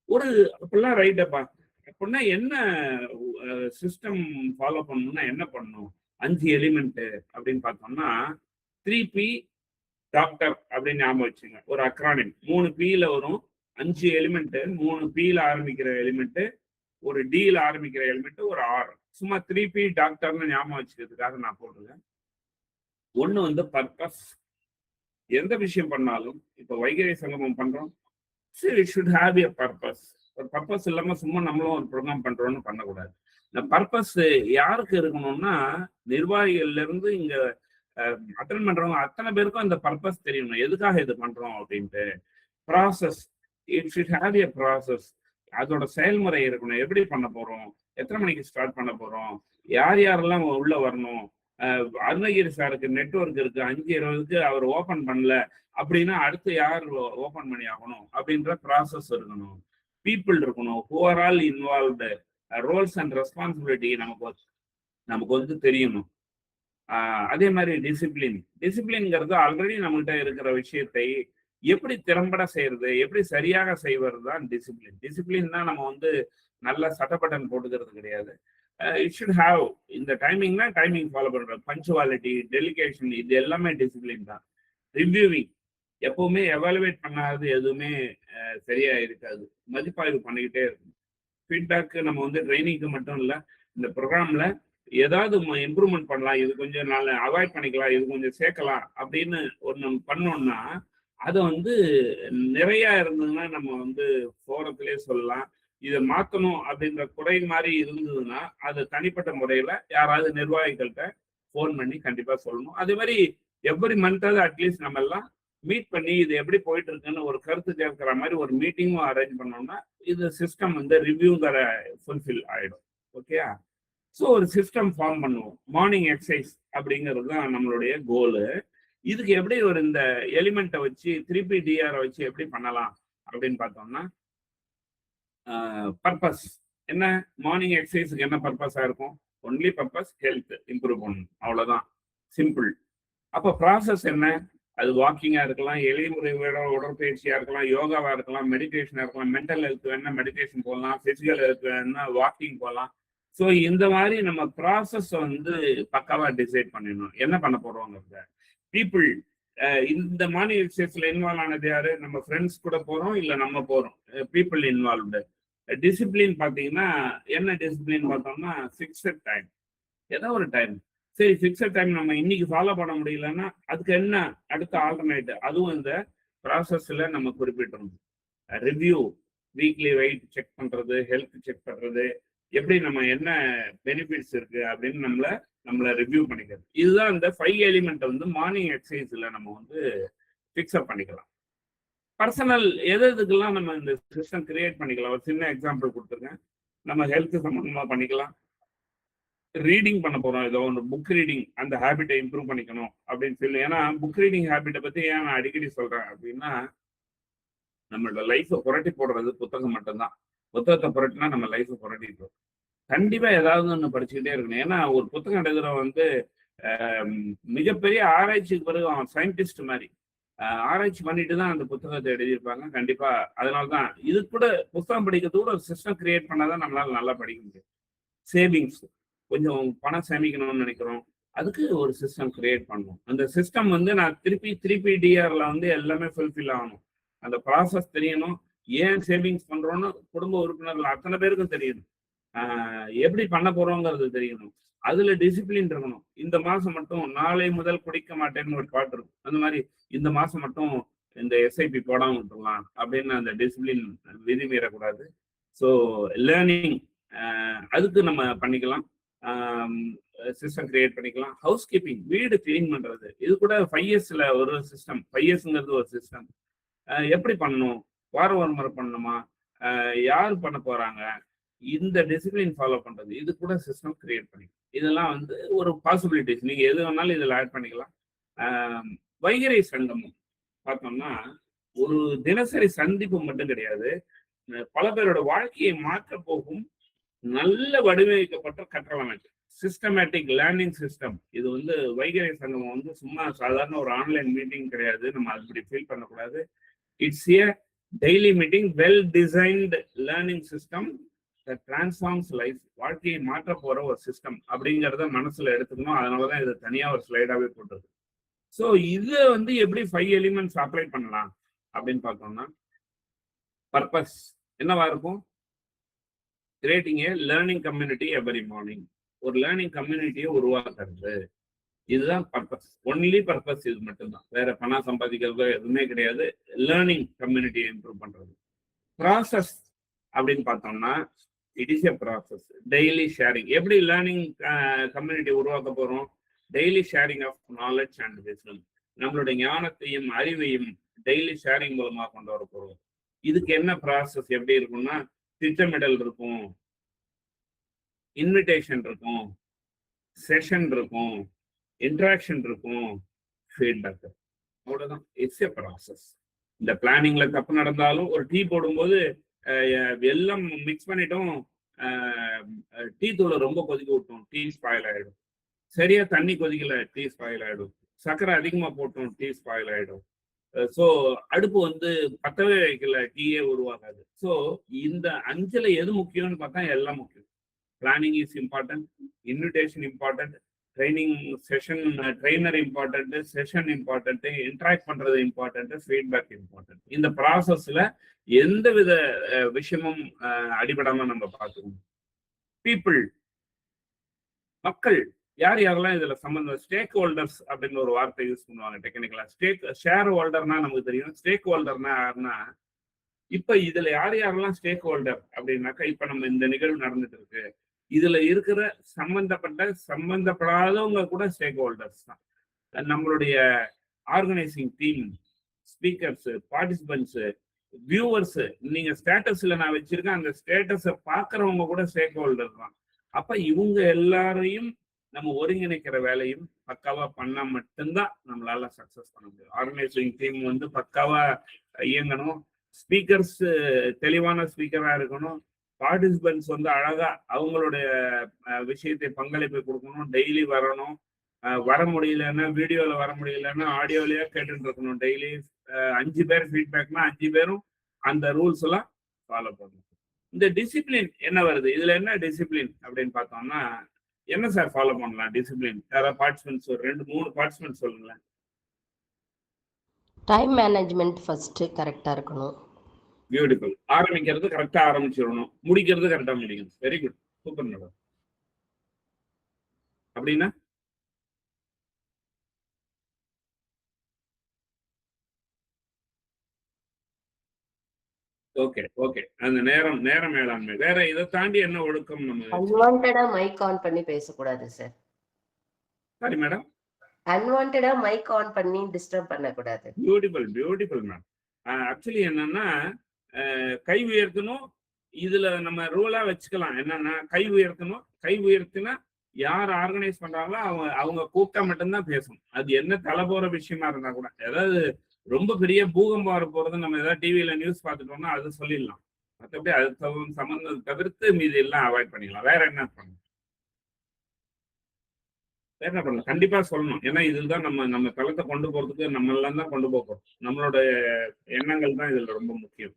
ஒரு அப்படிலாம் ரைட்டப்பா அப்படின்னா என்ன சிஸ்டம் ஃபாலோ பண்ணணும்னா என்ன பண்ணணும், 5 எலிமெண்ட் அப்படின்னு பார்த்தோம்னா 3P டாக்டர் அப்படின்னு ஞாபகம் வச்சுங்க. ஒரு அக்ரானிம் 3 Pல வரும், 5 எலிமெண்ட், 3 Pல ஆரம்பிக்கிற எலிமெண்ட், ஒரு Dல ஆரம்பிக்கிற எலிமெண்ட், ஒரு R. சும்மா 3P டாக்டர்னு ஞாபகம் வச்சுக்கிறதுக்காக நான் போடுறேன். ஒண்ணு வந்து பர்பஸ். எந்த விஷயம் பண்ணாலும் இப்ப வைகரை சங்கமம் பண்றோம், சரி ஷுட் ஹேவ் எ பர்பஸ். ஒரு பர்பஸ் இல்லாம சும்மா நம்மளும் ஒரு ப்ரோக்ராம் பண்றோம்னு பண்ணக்கூடாது. இந்த பர்பஸ் யாருக்கு இருக்கணும்னா நிர்வாகிகள்ல இருந்து இங்க அட்டன் பண்றவங்க அத்தனை பேருக்கும் அந்த பர்பஸ் தெரியணும், எதுக்காக இது பண்றோம் அப்படின்ட்டு. Process, it should have a process. அதோட செயல்முறை இருக்கணும், எப்படி பண்ண போறோம், எத்தனை மணிக்கு ஸ்டார்ட் பண்ண போறோம், யார் யாரெல்லாம் உள்ள வரணும். அருணகிரி சாருக்கு நெட்வொர்க் இருக்கு, 5:20க்கு அவர் ஓபன் பண்ணல அப்படின்னா அடுத்து யார் ஓபன் பண்ணி ஆகணும் அப்படின்ற ப்ராசஸ் இருக்கணும். பீப்புள் இருக்கணும், who are all involved, roles and responsibility நமக்கு வந்து தெரியணும். அதே மாதிரி டிசிப்ளின். டிசிப்ளின்ங்கிறது ஆல்ரெடி நம்மகிட்ட இருக்கிற விஷயத்தை எப்படி திறம்பட செய்யறது, எப்படி சரியாக செய்வது தான் டிசிப்ளின். டிசிப்ளின் தான் நம்ம வந்து நல்ல சட்டப்பட்டன் போட்டுக்கிறது கிடையாது. இட் ஷுட் ஹாவ் இந்த டைமிங்னா டைமிங் ஃபாலோ பண்றது, பஞ்சுவாலிட்டி, டெலிகேஷன், இது எல்லாமே டிசிப்ளின் தான். ரிவ்யூவிங், எப்பவுமே எவாலுவேட் பண்ணாதது எதுவுமே சரியா இருக்காது, மதிப்பாய்வு பண்ணிக்கிட்டே இருக்கும். ஃபீட்பேக் நம்ம வந்து ட்ரைனிங்க்கு மட்டும் இல்லை, இந்த ப்ரோக்ராம்ல ஏதாவது இம்ப்ரூவ்மெண்ட் பண்ணலாம், இது கொஞ்சம் நாள் அவாய்ட் பண்ணிக்கலாம், இது கொஞ்சம் சேர்க்கலாம் அப்படின்னு ஒன்று பண்ணோம்னா அதை வந்து நிறைய இருந்ததுன்னா நம்ம வந்து ஃபோரத்திலே சொல்லலாம். இதை மாற்றணும் அப்படின்ற குறை மாதிரி இருந்ததுன்னா அது தனிப்பட்ட முறையில யாராவது நிர்வாகிகள்கிட்ட ஃபோன் பண்ணி கண்டிப்பா சொல்லணும். அதே மாதிரி எவ்ரி மந்தாவது அட்லீஸ்ட் நம்ம எல்லாம் மீட் பண்ணி இது எப்படி போயிட்டு இருக்குன்னு ஒரு கருத்து கேட்கிற மாதிரி ஒரு மீட்டிங்கும் அரேஞ்ச் பண்ணோம்னா இது சிஸ்டம் வந்து ரிவ்யூங்கிற ஃபுல்ஃபில் ஆயிடும். ஓகேயா? ஸோ ஒரு சிஸ்டம் ஃபார்ம் பண்ணுவோம். மார்னிங் எக்ஸசைஸ் அப்படிங்கிறது தான் நம்மளுடைய கோலு. இதுக்கு எப்படி ஒரு இந்த எலிமெண்ட்டை வச்சு 3PDR வச்சு எப்படி பண்ணலாம் அப்படின்னு பார்த்தோம்னா, பர்பஸ் என்ன, மார்னிங் எக்ஸசைஸுக்கு என்ன பர்பஸாக இருக்கும், ஒன்லி பர்பஸ் ஹெல்த் இம்ப்ரூவ் பண்ணணும், அவ்வளோதான், சிம்பிள். அப்போ ப்ராசஸ் என்ன, அது வாக்கிங்காக இருக்கலாம், எளிமுறையோட உடற்பயிற்சியாக இருக்கலாம், யோகாவாக இருக்கலாம், மெடிடேஷனாக இருக்கலாம், மென்டல் ஹெல்த் வேணா மெடிடேஷன் போகலாம், ஃபிசிக்கல் ஹெல்த் வேணா வாக்கிங் போகலாம். ஸோ இந்த மாதிரி நம்ம ப்ராசஸ் வந்து பக்காவா டிசைட் பண்ணிடணும் என்ன பண்ண போறோங்கிறத. பீப்புள், இந்த மார்னிங் எக்ஸசைஸ்ல இன்வால்வ் ஆனது யாரு, நம்ம ஃப்ரெண்ட்ஸ் கூட போறோம் இல்ல நம்ம போறோம், பீப்புள் இன்வால்வ்டு. டிசிப்ளின் பார்த்தீங்கன்னா என்ன டிசிப்ளின் பார்த்தோம்னா ஃபிக்ஸட் டைம், ஏதோ ஒரு டைம். சரி ஃபிக்ஸட் டைம் நம்ம இன்னைக்கு ஃபாலோ பண்ண முடியலன்னா அதுக்கு என்ன அடுத்த ஆல்டர்னேட், அதுவும் இந்த ப்ராசஸ்ல நம்ம குறிப்பிட்டிருந்தோம். ரிவ்யூ, வீக்லி வெயிட் செக் பண்றது, ஹெல்த் செக் பண்றது, எப்படி நம்ம என்ன பெனிஃபிட்ஸ் இருக்கு அப்படின்னு நம்மளை ரிவ்யூ பண்ணிக்கிறது. இதுதான் இந்த 5 எலிமெண்ட் வந்து மார்னிங் எக்ஸசைஸ்ல நம்ம வந்து ஃபிக்ஸ்அப் பண்ணிக்கலாம். பர்சனல் எதுக்கெல்லாம் நம்ம இந்த சிஸ்டம் கிரியேட் பண்ணிக்கலாம். ஒரு சின்ன எக்ஸாம்பிள் கொடுத்துருக்கேன். நம்ம ஹெல்த் சம்பந்தமா பண்ணிக்கலாம். ரீடிங் பண்ண போறோம், ஏதோ ஒன்று புக் ரீடிங், அந்த ஹேபிட்டை இம்ப்ரூவ் பண்ணிக்கணும் அப்படின்னு சொல்லி. ஏன்னா புக் ரீடிங் ஹேபிட்டை பத்தி ஏன் நான் அடிக்கடி சொல்றேன் அப்படின்னா, நம்மளோட லைஃப்பை புரட்டி போடுறது புத்தகம் மட்டும்தான். புத்தகத்தை புரட்டினா நம்ம லைஃப்பை புரட்டிட்டோம். கண்டிப்பா ஏதாவது ஒன்று படிச்சுக்கிட்டே இருக்கணும். ஏன்னா ஒரு புத்தகம் எழுதுறவன் வந்து மிகப்பெரிய ஆராய்ச்சிக்கு பிறகு அவன் சயின்டிஸ்ட் மாதிரி ஆராய்ச்சி பண்ணிட்டு தான் அந்த புத்தகத்தை எழுதியிருப்பாங்க. கண்டிப்பா அதனால்தான் இது கூட புத்தகம் படிக்கிறது கூட ஒரு சிஸ்டம் கிரியேட் பண்ணாதான் நம்மளால நல்லா படிக்க முடியும். சேவிங்ஸ், கொஞ்சம் பணம் சேமிக்கணும்னு நினைக்கிறோம், அதுக்கு ஒரு சிஸ்டம் கிரியேட் பண்ணணும். அந்த சிஸ்டம் வந்து நான் திருப்பி 3PDRல வந்து எல்லாமே ஃபுல்ஃபில் ஆகணும். அந்த ப்ராசஸ் தெரியணும், ஏன் சேவிங்ஸ் பண்றோம்னு குடும்ப உறுப்பினர்கள் அத்தனை பேருக்கும் தெரியணும், எப்படி பண்ண போறோங்கிறது தெரியணும், அதுல டிசிப்ளின் இருக்கணும். இந்த மாசம் மட்டும் நாளை முதல் குடிக்க மாட்டேன்னு ஒரு பாட்டு இருக்கும், அந்த மாதிரி இந்த மாசம் மட்டும் இந்த SIP போடாம விட்டுருலாம் அப்படின்னு அந்த டிசிப்ளின் விதிமீறக்கூடாது. ஸோ லேர்னிங் அதுக்கு நம்ம பண்ணிக்கலாம், சிஸ்டம் கிரியேட் பண்ணிக்கலாம். ஹவுஸ் கீப்பிங், வீடு கிளீன் பண்றது, இது கூட 5 இயர்ஸ்ல ஒரு சிஸ்டம். 5 இயர்ஸ்ங்கிறது ஒரு சிஸ்டம். எப்படி பண்ணணும், வாரம் ஒரு முறை பண்ணணுமா, யார் பண்ண போறாங்க, இந்த டிசிப்ளின் ஃபாலோ பண்றது, இது கூட சிஸ்டம் கிரியேட் பண்ணிக்கலாம். இதெல்லாம் வந்து ஒரு பாசிபிலிட்டிஸ். நீங்க எது வேணாலும் இதில் ஆட் பண்ணிக்கலாம். வைகரை சங்கமம் பார்த்தோம்னா ஒரு தினசரி சந்திப்பு மட்டும் கிடையாது, பல பேரோட வாழ்க்கையை மாற்ற போகும் நல்ல வடிவமைக்கப்பட்ட கற்றல் சிஸ்டமேட்டிக் லேர்னிங் சிஸ்டம். இது வந்து வைகரை சங்கமம் வந்து சும்மா சாதாரண ஒரு ஆன்லைன் மீட்டிங் கிடையாது, நம்ம அப்படி ஃபீல் பண்ணக்கூடாது. It's A daily meeting, well designed learning system that transforms life. வாழ்க்கையை மாற்ற போற ஒரு சிஸ்டம் அப்படிங்கிறத மனசுல எடுத்துக்கணும். அதனாலதான் இது தனியா ஒரு ஸ்லைடாவே போட்டிருக்கு. ஸோ இதை வந்து எப்படி 5 எலிமெண்ட்ஸ் அப்ளை பண்ணலாம் அப்படின்னு பார்த்தோம்னா, பர்பஸ் என்னவா இருக்கும், கிரியேட்டிங் ஏ லேர்னிங் கம்யூனிட்டி எவ்ரி மார்னிங். ஒரு லேர்னிங் கம்யூனிட்டியை உருவாக்குறது, இதுதான் பர்பஸ். ஒன்லி பர்பஸ் இது மட்டும்தான், வேற பணம் சம்பாதிக்கிறது எதுவுமே கிடையாது. லேர்னிங் கம்யூனிட்டியை இம்ப்ரூவ் பண்றது. ப்ராசஸ் அப்படின்னு பார்த்தோம்னா it is a process. Daily sharing. எப்படி லேர்னிங் கம்யூனிட்டி உருவாக்க போறோம், daily sharing of knowledge and wisdom. நம்மளுடைய ஞானத்தையும் அறிவையும் டெய்லி ஷேரிங் மூலமாக கொண்டு வர போறோம். இதுக்கு என்ன ப்ராசஸ் எப்படி இருக்கும்னா, திட்டமிடல் இருக்கும், இன்விடேஷன் இருக்கும், செஷன் இருக்கும், இன்ட்ராக்ஷன் இருக்கும், ஃபீட்பேக். அவ்வளவுதான். It's a process. இந்த பிளானிங்ல தப்பு நடந்தாலும், ஒரு டீ போடும்போது எல்லாம் மிக்ஸ் பண்ணிட்டோம், டீ தூளை ரொம்ப கொதிக்க விட்டோம், டீ ஸ்பாயில் ஆயிடும். சரியா தண்ணி கொதிக்கல, டீ ஸ்பாயில் ஆயிடும். சர்க்கரை அதிகமா போட்டோம், டீ ஸ்பாயில் ஆயிடும். ஸோ அடுப்பு வந்து பத்தவே வைக்கல, டீயே உருவாகாது. ஸோ இந்த 5ல எது முக்கியம்னு பார்த்தா எல்லாம் முக்கியம். Planning is important, invitation important, training session, trainer important, session important, interact பண்றது இம்பார்ட்டன்ட், ஃபீட்பேக் இம்பார்ட்டன்ட். இந்த ப்ராசஸ்ல எந்த வித விஷயமும் அடிபடாம நம்ம பார்த்துக்கணும். பீப்புள், மக்கள், யார் யாரெல்லாம் இதுல சம்பந்தம், ஸ்டேக் ஹோல்டர்ஸ் அப்படின்னு ஒரு வார்த்தை யூஸ் பண்ணுவாங்க டெக்னிக்கலா. ஷேர் ஹோல்டர்னா நமக்கு தெரியும், ஸ்டேக் ஹோல்டர்னா யாருன்னா, இப்ப இதுல யார் யாரெல்லாம் ஸ்டேக் ஹோல்டர் அப்படின்னாக்கா, இப்ப நம்ம இந்த நிகழ்வு நடந்துட்டு இருக்கு, இதுல இருக்கிற சம்பந்தப்படாதவங்க கூட ஸ்டேக் ஹோல்டர்ஸ் தான். நம்மளுடைய organising team, speakers, participants, viewers, நீங்க ஸ்டேட்டஸ்ல நான் வச்சிருக்கேன், அந்த ஸ்டேட்டஸை பாக்குறவங்க கூட ஸ்டேக் ஹோல்டர் தான். அப்ப இவங்க எல்லாரையும் நம்ம ஒருங்கிணைக்கிற வேலையும் பக்காவா பண்ணா மட்டும்தான் நம்மளால சக்சஸ் பண்ண முடியும். ஆர்கனைசிங் டீம் வந்து பக்காவா இயங்கணும், ஸ்பீக்கர்ஸ் தெளிவான ஸ்பீக்கரா இருக்கணும், பார்ட்டிசிபென்ட்ஸ் வந்து அழகா அவங்களுடைய விஷயத்தை பங்களிப்பை கொடுக்கணும், டெய்லி வரணும். வர முடியலன்னா, வீடியோல வர முடியலன்னா ஆடியோலயே கேட்டுட்டு இருக்கணும். டெய்லி 5 பேர் ஃபீட்பேக்னா 5 பேரும் அந்த ரூல்ஸ் எல்லாம் ஃபாலோ பண்ணணும். இந்த டிசிப்ளின் என்ன வருது, இதுல என்ன டிசிப்ளின் அப்படின்னு பார்த்தோம்னா, என்ன சார் ஃபாலோ பண்ணலாம் டிசிப்ளின்? யாராவது பார்ட்டிசிபென்ட்ஸ் ஒரு 2-3 பார்ட்டிசிபென்ட்ஸ் சொல்லுங்களேன். டைம் மேனேஜ்மெண்ட் ஃபர்ஸ்ட் கரெக்டா இருக்கணும். பியூட்டிஃபுல். ஆரம்பிக்கிறது கரெக்டா ஆரம்பிச்சிடணும், முடிக்கிறது கரெக்டா முடிக்கணும். Very good, super madam. அப்படின்னா ஓகே ஓகே, அந்த நேரம் மேலாண்மை. வேற இதை தாண்டி என்ன ஒழுக்கம் நம்ம? அன்வான்டா மைக் ஆன் பண்ணி பேசக்கூடாது சார். Sorry madam. அன்வான்டா மைக் ஆன் பண்ணி டிஸ்டர்ப் பண்ணக்கூடாது. Beautiful beautiful ma'am. ஆக்சுவலி என்னன்னா, கை உயர்த்தணும். இதுல நம்ம ரூலா வச்சுக்கலாம் என்னன்னா, கை உயர்த்தணும். கை உயர்த்தினா யார் ஆர்கனைஸ் பண்றாங்களோ அவங்க கூப்பிட்டா மட்டும்தான் பேசணும். அது என்ன தலை போற விஷயமா இருந்தா கூட, ஏதாவது ரொம்ப பெரிய பூகம்பம் வர போறது நம்ம ஏதாவது டிவியில நியூஸ் பார்த்துட்டோம்னா அது சொல்லிடலாம். மற்றபடி அது சம்பந்தம் தவிர்த்து மீது எல்லாம் அவாய்ட் பண்ணிக்கலாம். வேற என்ன பண்ணணும்? வேற என்ன பண்ணலாம்? கண்டிப்பா சொல்லணும். ஏன்னா இதுதான் நம்ம தளத்தை கொண்டு போறதுக்கு நம்ம எல்லாம் தான் கொண்டு போகிறோம். நம்மளோட எண்ணங்கள் தான் இதுல ரொம்ப முக்கியம்.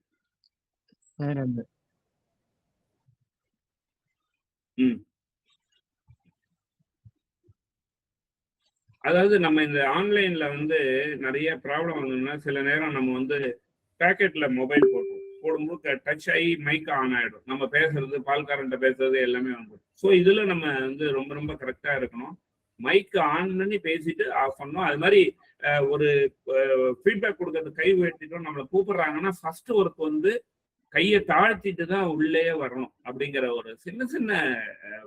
அதாவது நம்ம இந்த ஆன்லைன்ல வந்து நிறைய ப்ராப்ளம் வந்ததுன்னா, சில நேரம் நம்ம வந்து பேக்கெட்ல மொபைல் போடும்போது டச் ஆகி மைக் ஆன் ஆயிடும். நம்ம பேசுறது, பால்காரன்ட்ட பேசுறது எல்லாமே வந்துடும். ஸோ இதுல நம்ம வந்து ரொம்ப ரொம்ப கரெக்டா இருக்கணும். மைக் ஆன் பண்ணி பேசிட்டு ஆஃப் பண்ணணும். அது மாதிரி ஒரு ஃபீட்பேக் கொடுக்கறது, கை உயர்த்திட்டோம், நம்மளை கூப்பிடுறாங்கன்னா ஃபர்ஸ்ட் ஒர்க் வந்து கையை தாழ்த்திட்டு தான் உள்ளே வரணும் அப்படிங்கிற ஒரு சின்ன சின்ன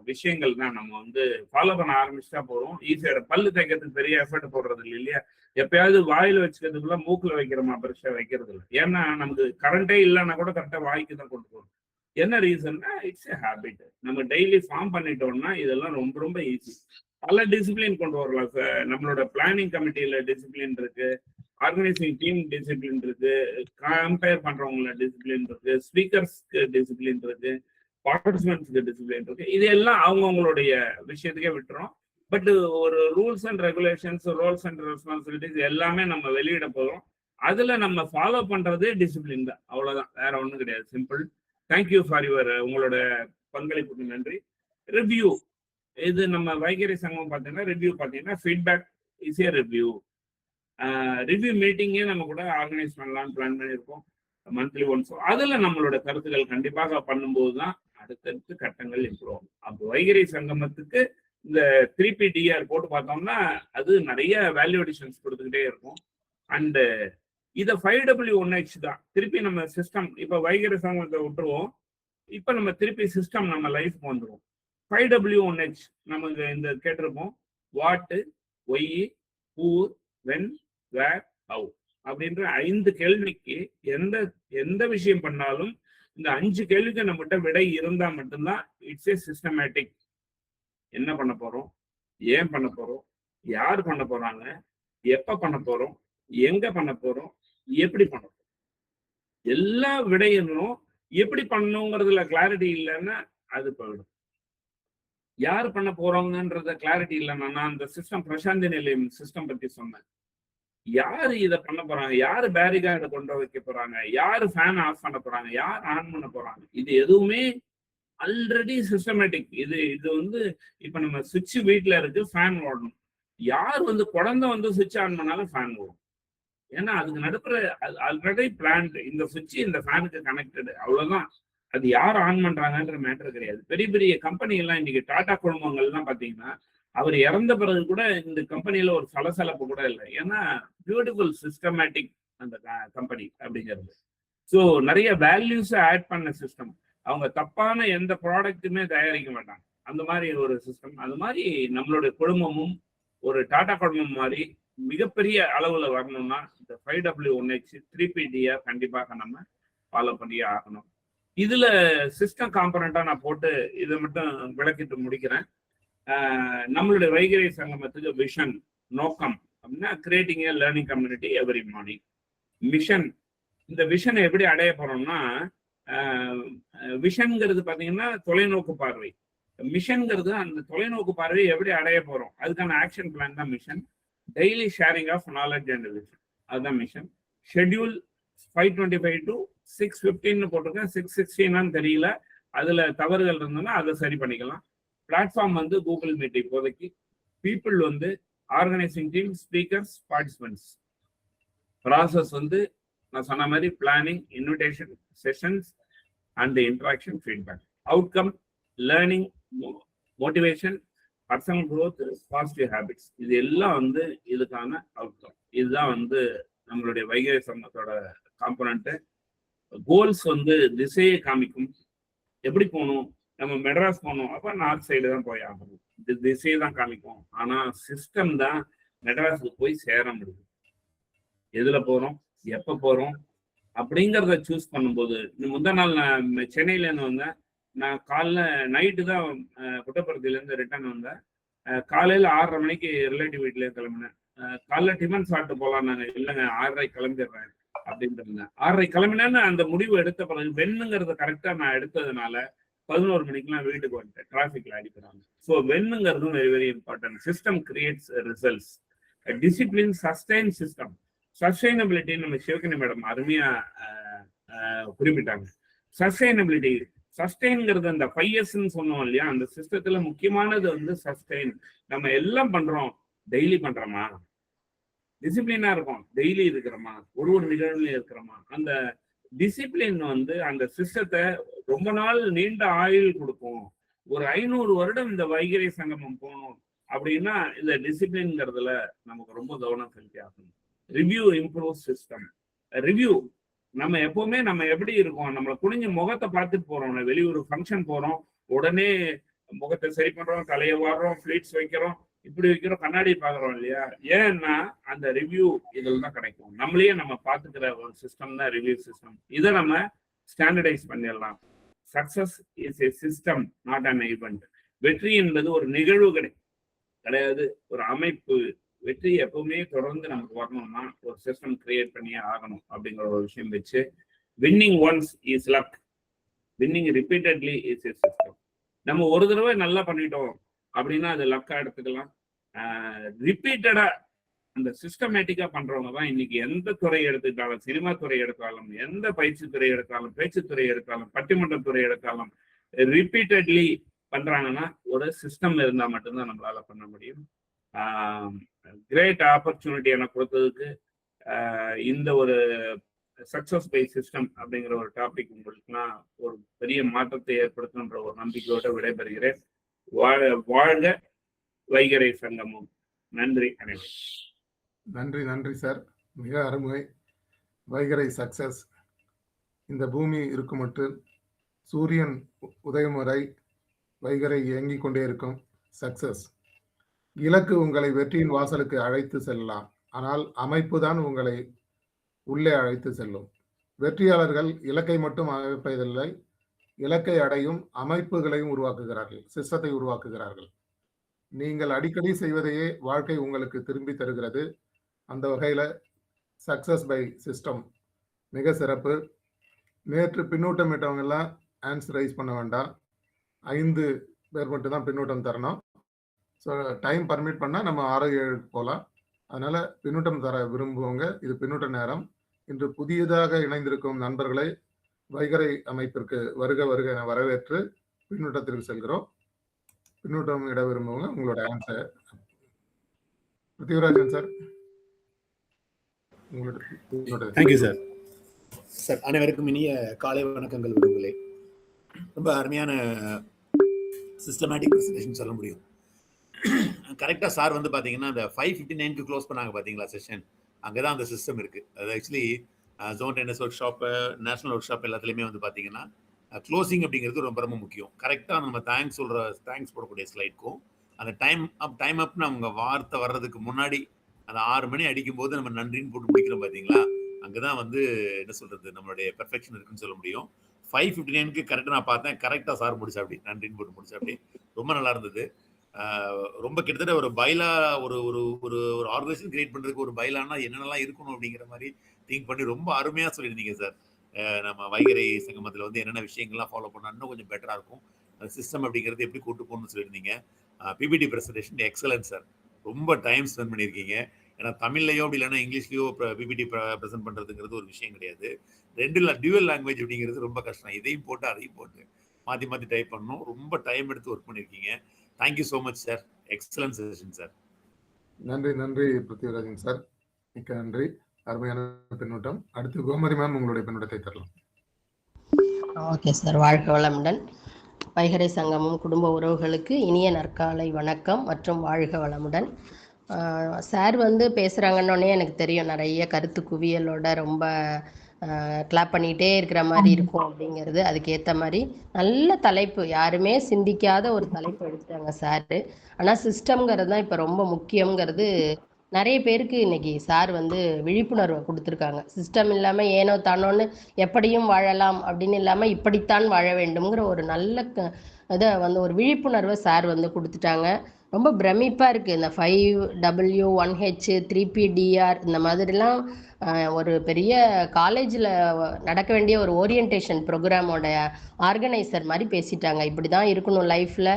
விஷயங்கள் தான் நம்ம வந்து ஃபாலோ பண்ண ஆரம்பிச்சுட்டா போறோம். ஈஸியாக பல்லு தைக்கிறதுக்கு பெரிய எஃபர்ட் போடுறது இல்லை இல்லையா? எப்பயாவது வாயில வச்சுக்கிறதுக்குள்ள மூக்குல வைக்கிறோமா பெருசா வைக்கிறது இல்லை. ஏன்னா நமக்கு கரண்டே இல்லைன்னா கூட கரெக்டாக வாய்க்கு தான் கொண்டு போகணும். என்ன ரீசன்னா இட்ஸ் எ ஹேபிட். நம்ம டெய்லி ஃபார்ம் பண்ணிட்டோம்னா இதெல்லாம் ரொம்ப ரொம்ப ஈஸி. பல டிசிப்ளின் கொண்டு வரலாம் சார். நம்மளோட பிளானிங் கமிட்டியில டிசிப்ளின் இருக்கு, ஆர்கனைசிங் டீம் டிசிப்ளின் இருக்கு, கம்பேர் பண்றவங்கள டிசிப்ளின் இருக்கு, ஸ்பீக்கர்ஸ்க்கு டிசிப்ளின் இருக்கு, பார்ட்டிசிபென்ட்ஸ்க்கு டிசிப்ளின் இருக்கு. இது எல்லாம் அவங்கவுங்களுடைய விஷயத்துக்கே விட்டுரும். பட் ஒரு rules and regulations, roles and responsibilities எல்லாமே நம்ம வெளியிட போகிறோம். அதுல நம்ம ஃபாலோ பண்றதே டிசிப்ளின் தான். அவ்வளவுதான், வேற ஒன்றும் கிடையாது. சிம்பிள். தேங்க்யூ ஃபார் யுவர் உங்களோட பங்களிப்புக்கு நன்றி. ரிவ்யூ, இது நம்ம வைகரி சங்கம் பார்த்தீங்கன்னா ரிவ்யூ பார்த்தீங்கன்னா feedback is a review. Review மீட்டிங்கே நம்ம கூட ஆர்கனைஸ் பண்ணலாம்னு பிளான் பண்ணியிருக்கோம் மந்த்லி ஒன்ஸ். அதுல நம்மளோட கருத்துக்கள் கண்டிப்பாக பண்ணும்போது தான் அடுத்தடுத்து கட்டங்கள் இம்ப்ரூவ் ஆகும். அப்போ வைகரி சங்கமத்துக்கு இந்த 3PDR போட்டு பார்த்தோம்னா அது நிறைய வேல்யூ அடிஷன்ஸ் கொடுத்துக்கிட்டே இருக்கும். அண்டு இதை 5W1H தான் திருப்பி நம்ம சிஸ்டம். இப்போ வைகரி சங்கத்தை விட்டுருவோம், இப்போ நம்ம திருப்பி சிஸ்டம் நம்ம லைஃப்க்கு வந்துடுவோம். 5W1H நமக்கு இந்த கேட்டிருப்போம். What, why, who, when, where, how அப்படின்ற 5 கேள்விக்கு எந்த விஷயம் பண்ணாலும் இந்த 5 கேள்விக்கு நம்மகிட்ட விடை இருந்தா மட்டும்தான் இட்ஸ் ஏ சிஸ்டமேட்டிக். என்ன பண்ண போறோம், ஏன் பண்ண போறோம், யார் பண்ண போறாங்க, எப்ப பண்ண போறோம், எங்க பண்ண போறோம், எப்படி பண்ண போறோம், எல்லா விடையும் எப்படி பண்ணணுங்கிறதுல கிளாரிட்டி இல்லைன்னா அது போயிடும். யார் பண்ண போறோங்கன்றத கிளாரிட்டி இல்லைன்னா, நான் அந்த சிஸ்டம் பிரசாந்தி நிலையம் சிஸ்டம் பத்தி சொன்னேன். யாரு இதை பண்ண போறாங்க, யாரு பேரிகார்டு கொண்டு வைக்க போறாங்க, யாரு ஃபேன் ஆஃப் பண்ண போறாங்க, யார் ஆன் பண்ண போறாங்க, இது எதுவுமே ஆல்ரெடி சிஸ்டமேட்டிக். இது வந்து இப்ப நம்ம சுவிட்ச் வீட்டுல இருக்கு, ஃபேன் ஓடணும். யார் வந்து குழந்தை வந்து சுவிட்ச் ஆன் பண்ணாலும் ஃபேன் ஓடும். ஏன்னா அதுக்கு நடுப்புற ஆல்ரெடி பிளான்ட். இந்த சுவிட்ச் இந்த ஃபேனுக்கு கனெக்டடு, அவ்வளவுதான். அது யார் ஆன் பண்றாங்கன்ற மேட்டர் கிடையாது. பெரிய பெரிய கம்பெனி எல்லாம் இன்னைக்கு டாடா குழுமங்கள்லாம் பாத்தீங்கன்னா அவர் இறந்த பிறகு கூட இந்த கம்பெனியில ஒரு சலசலப்பு கூட இல்லை. ஏன்னா பியூட்டிஃபுல் சிஸ்டமேட்டிக் அந்த கம்பெனி அப்படிங்கிறது. ஸோ நிறைய வேல்யூஸ் ஆட் பண்ண சிஸ்டம். அவங்க தப்பான எந்த ப்ராடக்ட்டுமே தயாரிக்க மாட்டாங்க. அந்த மாதிரி ஒரு சிஸ்டம். அது மாதிரி நம்மளுடைய குடும்பமும் ஒரு டாடா குடும்பம் மாதிரி மிகப்பெரிய அளவுல வரணும்னா இந்த 5W1H 3PDR கண்டிப்பாக நம்ம ஃபாலோ பண்ணியே ஆகணும். இதுல சிஸ்டம் காம்பனண்டா நான் போட்டு இதை மட்டும் விளக்கிட்டு முடிக்கிறேன். நம்மளுடைய வைகரி சங்கமத்துக்கு விஷன், நோக்கம் அப்படின்னா கிரியேட்டிங் ஏ learning community every morning. Mission, இந்த விஷனை எப்படி அடைய போறோம்னா, விஷன்ங்கிறது பார்த்தீங்கன்னா தொலைநோக்கு பார்வை. மிஷன்ங்கிறது அந்த தொலைநோக்கு பார்வையை எப்படி அடைய போறோம், அதுக்கான ஆக்ஷன் பிளான் தான் mission. Daily sharing of knowledge and vision, அதுதான் மிஷன். ஷெட்யூல் 525 to 615 போட்டிருக்கேன். 616 தெரியல, அதுல தவறுகள் இருந்ததுன்னா அதை சரி பண்ணிக்கலாம். பிளாட்ஃபார்ம் வந்து கூகுள் மீட் இப்போதைக்கு. பீப்புள் வந்து organising team, speakers, participants. Process வந்து நான் சொன்ன மாதிரி planning, invitation, sessions and interaction, feedback. Outcome, learning, motivation, personal growth, positive habits. இது எல்லாம் வந்து இதுக்கான அவுட்கம். இதுதான் வந்து நம்மளுடைய வைகரி சங்கத்தோட காம்பனண்ட்டு. கோல்ஸ் வந்து திசையை காமிக்கும். எப்படி போகணும், நம்ம மெட்ராஸ் போகணும், அப்போ நார்த் சைடு தான் போய் ஆகணும். இது திசையை தான் காமிக்கும். ஆனால் சிஸ்டம் தான் மெட்ராஸுக்கு போய் சேர முடியும். எதில் போகிறோம், எப்போ போகிறோம் அப்படிங்கிறத சூஸ் பண்ணும்போது, முந்தா நாள் நான் சென்னையிலேருந்து வந்தேன். நான் காலைல நைட்டு தான் புட்டபர்த்திலேருந்து ரிட்டர்ன் வந்தேன். காலையில் 6:30 மணிக்கு ரிலேட்டிவ் வீட்லேயே கிளம்பினேன். காலைல டிஃபன் சாப்பிட்டு போகலாம். நாங்கள் இல்லைங்க 6:30 கிளம்பிடுறேன் அப்படின்ட்டு இருந்தேன். 6:30 கிளம்பினேன்னு அந்த முடிவு எடுத்த பிறகு வெண்ணுங்கிறத கரெக்டாக நான் எடுத்ததுனால 11 மணிக்கெல்லாம் வீட்டுக்கு வந்துட்டேன். டிராஃபிக்ல அடிக்கிறாங்க. ஸோ வெண்ணுங்கிறதும் very very important. System creates results. Discipline sustain system. Sustainability நம்ம சிவகனி மேடம் அருமையா குறிப்பிட்டாங்க. சஸ்டைனபிலிட்டி, சஸ்டைன்ங்கிறது அந்த 5S சொன்னோம் இல்லையா, அந்த சிஸ்டத்துல முக்கியமானது வந்து சஸ்டைன். நம்ம எல்லாம் பண்றோம், டெய்லி பண்றோமா, டிசிப்ளினா இருக்கும், டெய்லி இருக்கிறோமா, ஒரு நிகழ்வுலையும் இருக்கிறோமா. அந்த டிசிப்ளின் வந்து அந்த சிஸ்டத்தை ரொம்ப நாள் நீண்ட ஆயுள் கொடுக்கும். ஒரு 500 வருடம் இந்த வைகரி சங்கமம் போகணும் அப்படின்னா இந்த டிசிப்ளின்ங்கிறதுல நமக்கு ரொம்ப கவனம் செலுத்தி ஆகணும். Review improve system. ரிவ்யூ நம்ம எப்பவுமே நம்ம எப்படி இருக்கோம், நம்மளை குனிஞ்சு முகத்தை பார்த்துட்டு போறோம். வெளியூர் ஃபங்க்ஷன் போறோம், உடனே முகத்தை சரி பண்றோம், தலையை வாடுறோம், ஃபிளீட்ஸ் வைக்கிறோம், இப்படி வைக்கிறோம், கண்ணாடி பாக்குறோம் இல்லையா? ஏன்னா அந்த ரிவ்யூ இதில் தான் கிடைக்கும். நம்மளையே நம்ம பார்த்துக்கிற ஒரு சிஸ்டம் தான் ரிவ்யூ சிஸ்டம். இதை நம்ம ஸ்டாண்டர்டைஸ் பண்ணிடலாம். Success is a system, not an event. வெற்றி என்பது ஒரு நிகழ்வு கிடையாது, ஒரு அமைப்பு. வெற்றி எப்பவுமே தொடர்ந்து நமக்கு வரணும்னா ஒரு சிஸ்டம் கிரியேட் பண்ணியே ஆகணும் அப்படிங்கிற ஒரு விஷயம் வச்சு, winning once is luck, winning repeatedly is a system. நம்ம ஒரு தடவை நல்லா பண்ணிட்டோம் அப்படின்னா அது லக்கா எடுத்துக்கலாம். ரிப்பீட்டடா அந்த சிஸ்டமேட்டிக்கா பண்றவங்க தான் இன்னைக்கு எந்த துறை எடுத்துக்கிட்டாலும், சினிமா துறை எடுத்தாலும், எந்த பயிற்சி துறை எடுத்தாலும், பேச்சுத்துறை எடுத்தாலும், பட்டிமன்ற துறை எடுத்தாலும், ரிப்பீட்டட்லி பண்றாங்கன்னா ஒரு சிஸ்டம் இருந்தா மட்டும்தான் நம்மளால பண்ண முடியும். கிரேட் ஆப்பர்ச்சுனிட்டி எனக்கு கொடுத்ததுக்கு இந்த ஒரு சக்சஸ் பை சிஸ்டம் அப்படிங்கிற ஒரு டாபிக் உங்களுக்குலாம் ஒரு பெரிய மாற்றத்தை ஏற்படுத்துன்ற ஒரு நம்பிக்கையோடு விடைபெறுகிறேன். வாழ்க வைகறை சங்கமும். நன்றி அனைவரும். நன்றி நன்றி சார், மிக அருமை. வைகறை சக்சஸ். இந்த பூமி இருக்கும் மட்டும் சூரியன் உதயம் வரை வைகறை இயங்கிக் கொண்டே இருக்கும். சக்சஸ். இலக்கு உங்களை வெற்றியின் வாசலுக்கு அழைத்து செல்லலாம், ஆனால் அமைப்பு தான் உங்களை உள்ளே அழைத்து செல்லும். வெற்றியாளர்கள் இலக்கை மட்டும் அமைப்பதில்லை, இலக்கை அடையும் அமைப்புகளையும் உருவாக்குகிறார்கள், சிஸ்டத்தை உருவாக்குகிறார்கள். நீங்கள் அடிக்கடி செய்வதையே வாழ்க்கை உங்களுக்கு திரும்பி தருகிறது. அந்த வகையில் சக்சஸ் பை சிஸ்டம் மிக சிறப்பு. நேற்று பின்னூட்டம் இட்டவங்கெல்லாம் ஆன்சர் ரைஸ் பண்ண வேண்டாம், 5 பேர் மட்டும் தான் பின்னூட்டம் தரணும். ஸோ டைம் பர்மிட் பண்ணால் நம்ம 6-7 போகலாம். அதனால பின்னூட்டம் தர விரும்புவவங்க, இது பின்னூட்ட நேரம். இன்று புதியதாக இணைந்திருக்கும் நண்பர்களை வைகறை அமைப்பிற்கு வருக வருக என வரவேற்று பின்னூட்டத்திற்கு செல்கிறோம். பின்னூட்டம் இட விரும்புவங்க உங்களோட ஆன்சர். பிருத்திவிராஜன் சார், உங்களோட. Thank you sir. சார் அனைவருக்கும் இனிய காலை வணக்கங்கள் உறவுகளே. ரொம்ப அருமையான சிஸ்டமேட்டிக் ப்ரெசன்டேஷன் சொல்ல முடியும். கரெக்டாக சார் வந்து பார்த்தீங்கன்னா அந்த 5:59க்கு க்ளோஸ் பண்ணாங்க பார்த்தீங்களா செஷன், அங்கே தான் அந்த சிஸ்டம் இருக்குது. அது ஆக்சுவலி ஜோன் டென்னிஸ் workshop, national workshop எல்லாத்துலேயுமே வந்து பார்த்தீங்கன்னா க்ளோசிங் அப்படிங்கிறது ரொம்ப ரொம்ப முக்கியம். கரெக்டாக நம்ம தேங்க்ஸ் போடக்கூடிய ஸ்லைட்க்கும் அந்த டைம் அப்னு அவங்க வார்த்தை வர்றதுக்கு முன்னாடி அந்த 6 மணி அடிக்கும்போது நம்ம நன்றின்னு போட்டு முடிக்கிறோம் பார்த்தீங்களா, அங்கே தான் வந்து என்ன சொல்கிறது நம்மளுடைய பெர்ஃபெக்ஷன் இருக்குன்னு சொல்ல முடியும். 5:59க்கு கரெக்டாக நான் பார்த்தேன், கரெக்டாக சார் முடிச்சா அப்படி நன்றின்னு போட்டு முடிச்சா அப்படி ரொம்ப நல்லா இருந்தது. ரொம்ப கிட்டத்தட்ட ஒரு பைலா ஒரு ஒரு ஒரு ஒரு ஆர்கனைசேஷன் கிரியேட் பண்ணுறதுக்கு ஒரு பைலானா என்னென்னலாம் இருக்கணும் அப்படிங்கிற மாதிரி திங்க் பண்ணி ரொம்ப அருமையாக சொல்லியிருந்தீங்க சார். நம்ம வைகறை சங்கமத்தில் வந்து என்னென்ன விஷயங்கள்லாம் ஃபாலோ பண்ணால் இன்னும் கொஞ்சம் பெட்டராக இருக்கும், அந்த சிஸ்டம் அப்படிங்கிறது எப்படி கூட்டு போகணும்னு சொல்லியிருந்தீங்க. பிபிடி ப்ரெசன்டேஷன் எக்ஸலன்ட் சார், ரொம்ப டைம் ஸ்பெண்ட் பண்ணியிருக்கீங்க. ஏன்னா தமிழ்லையோ அப்படி இல்லைன்னா இங்கிலீஷ்லையோ பிபிடி ப்ரெசென்ட் பண்ணுறதுங்கிறது ஒரு விஷயம் கிடையாது. டியூவல் லாங்குவேஜ் அப்படிங்கிறது ரொம்ப கஷ்டம். இதையும் போட்டு அதையும் போட்டு மாற்றி மாற்றி டைப் பண்ணணும். ரொம்ப டைம் எடுத்து ஒர்க் பண்ணியிருக்கீங்க. Thank you so much sir, excellent session sir. நன்றி நன்றி பிருத்திவிராஜன் சார், மிக்க நன்றி. அருமையான பின்னூட்டம். அடுத்து கோமதி மேம் உங்களுடைய பின்னூட்டத்தை தரலாம். ஓகே சார், வாழ்க வளமுடன். வைகறை சங்கமும் குடும்ப உறவுகளுக்கு இனிய நற்காலை வணக்கம் மற்றும் வாழ்க வளமுடன். சார் வந்து பேசுகிறாங்கன்னொன்னே எனக்கு தெரியும் நிறைய கருத்து குவியலோட ரொம்ப கிளாப் பண்ணிகிட்டே இருக்கிற மாதிரி இருக்கும் அப்படிங்கிறது. அதுக்கேற்ற மாதிரி நல்ல தலைப்பு, யாருமே சிந்திக்காத ஒரு தலைப்பு எடுத்துட்டாங்க சார். ஆனால் சிஸ்டம்ங்கிறது தான் இப்போ ரொம்ப முக்கியங்கிறது நிறைய பேருக்கு இன்னைக்கு சார் வந்து விழிப்புணர்வை கொடுத்துருக்காங்க. சிஸ்டம் இல்லாமல் ஏனோ தானோன்னு எப்படியும் வாழலாம் அப்படின்னு இல்லாமல் இப்படித்தான் வாழ வேண்டும்ங்கிற ஒரு நல்ல இதை வந்து ஒரு விழிப்புணர்வை சார் வந்து கொடுத்துட்டாங்க. ரொம்ப பிரமிப்பாக இருக்குது. இந்த 5W1H 3PDR இந்த மாதிரிலாம் ஒரு பெரிய காலேஜில் நடக்க வேண்டிய ஒரு ஓரியன்டேஷன் ப்ரோக்ராமோட ஆர்கனைசர் மாதிரி பேசிட்டாங்க. இப்படி தான் இருக்கணும் லைஃப்பில்,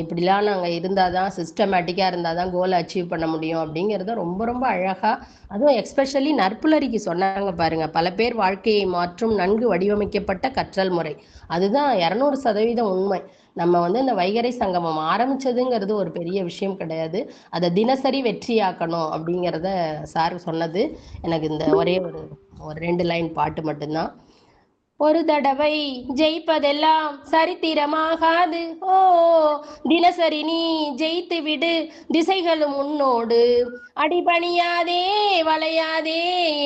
இப்படிலாம் நாங்கள் இருந்தால் தான் சிஸ்டமேட்டிக்காக இருந்தால் தான் கோலை அச்சீவ் பண்ண முடியும் அப்படிங்கிறத ரொம்ப ரொம்ப அழகாக, அதுவும் எக்ஸ்பெஷலி நற்புலரிக்கு சொன்னாங்க பாருங்கள். பல பேர் வாழ்க்கையை மாற்றும் நன்கு வடிவமைக்கப்பட்ட கற்றல் முறை, அதுதான் 200% உண்மை. நம்ம வந்து இந்த வைகறை சங்கமம் ஆரம்பிச்சதுங்கிறது ஒரு பெரிய விஷயம் கிடையாது, அதை தினசரி வெற்றியாக்கணும் அப்படிங்கிறத சார் சொன்னது. எனக்கு இந்த ஒரே ஒரு 2 லைன் பாட்டு மட்டும்தான். ஒரு தடவை ஜெயிப்பதெல்லாம் சரித்திரமாகாது. ஓ, தினசரி நீ ஜெயித்து விடு, திசைகளும் உன்னோடு. அடிபணியாதே, வளையாதே,